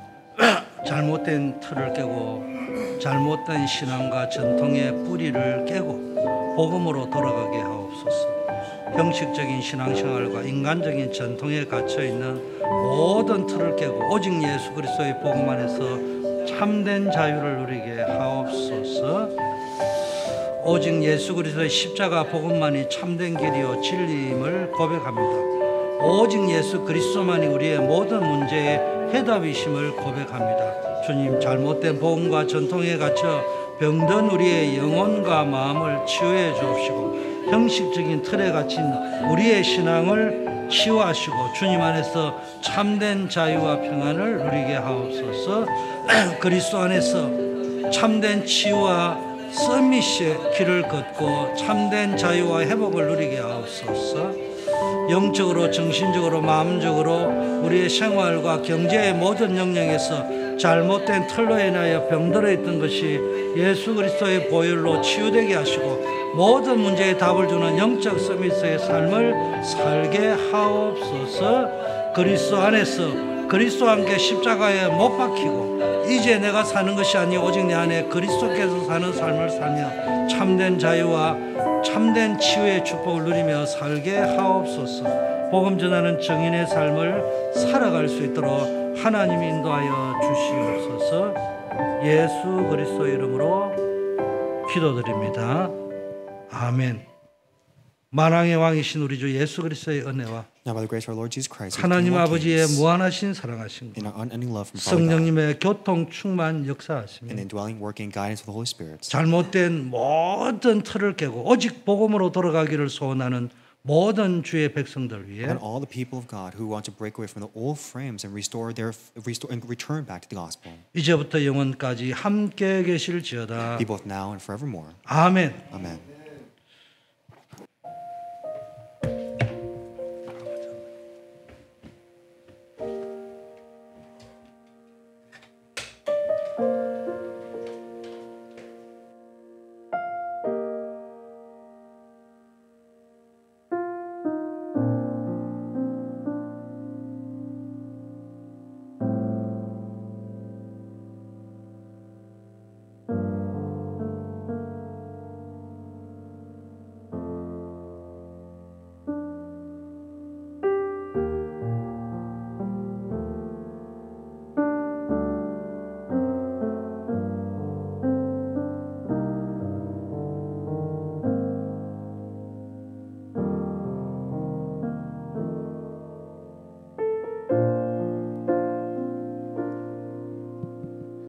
잘못된 틀을 깨고 잘못된 신앙과 전통의 뿌리를 깨고 복음으로 돌아가게 하옵소서. 형식적인 신앙생활과 인간적인 전통에 갇혀 있는 모든 틀을 깨고 오직 예수 그리스도의 복음 안에서 참된 자유를 누리게 하옵소서. 오직 예수 그리스도의 십자가 복음만이 참된 길이요 진리임을 고백합니다. 오직 예수 그리스도만이 우리의 모든 문제의 해답이심을 고백합니다. 주님, 잘못된 복음과 전통에 갇혀 병든 우리의 영혼과 마음을 치유해 주옵시고 형식적인 틀에 갇힌 우리의 신앙을 치유하시고 주님 안에서 참된 자유와 평안을 누리게 하옵소서. 그리스도 안에서 참된 치유와 서밋의 길을 걷고 참된 자유와 회복을 누리게 하옵소서. 영적으로 정신적으로 마음적으로 우리의 생활과 경제의 모든 영역에서 잘못된 틀로 인하여 병들어 있던 것이 예수 그리스도의 보혈로 치유되게 하시고 모든 문제에 답을 주는 영적 서밋의 삶을 살게 하옵소서. 그리스도 안에서 그리스도와 함께 십자가에 못 박히고 이제 내가 사는 것이 아니오 오직 내 안에 그리스도께서 사는 삶을 살며 참된 자유와 참된 치유의 축복을 누리며 살게 하옵소서. 복음 전하는 증인의 삶을 살아갈 수 있도록 하나님이 인도하여 주시옵소서. 예수 그리스도 이름으로 기도드립니다. 아멘. 만왕의 왕이신 우리 주 예수 그리스도의 은혜와 Now by the grace of our Lord Jesus Christ, with 하나님 King of 아버지의 Kings, 무한하신 사랑하신 in 것, our unending love from Father God, 성령님의 교통 충만 역사하시며 and the indwelling working guidance of the Holy Spirit, 잘못된 모든 틀을 깨고 오직 복음으로 돌아가기를 소원하는 모든 주의 백성들 위해 and all the people of God who want to break away from the old frames and restore and return back to the gospel, 이제부터 영원까지 함께 계실지어다. be both now and forevermore. 아멘. Amen.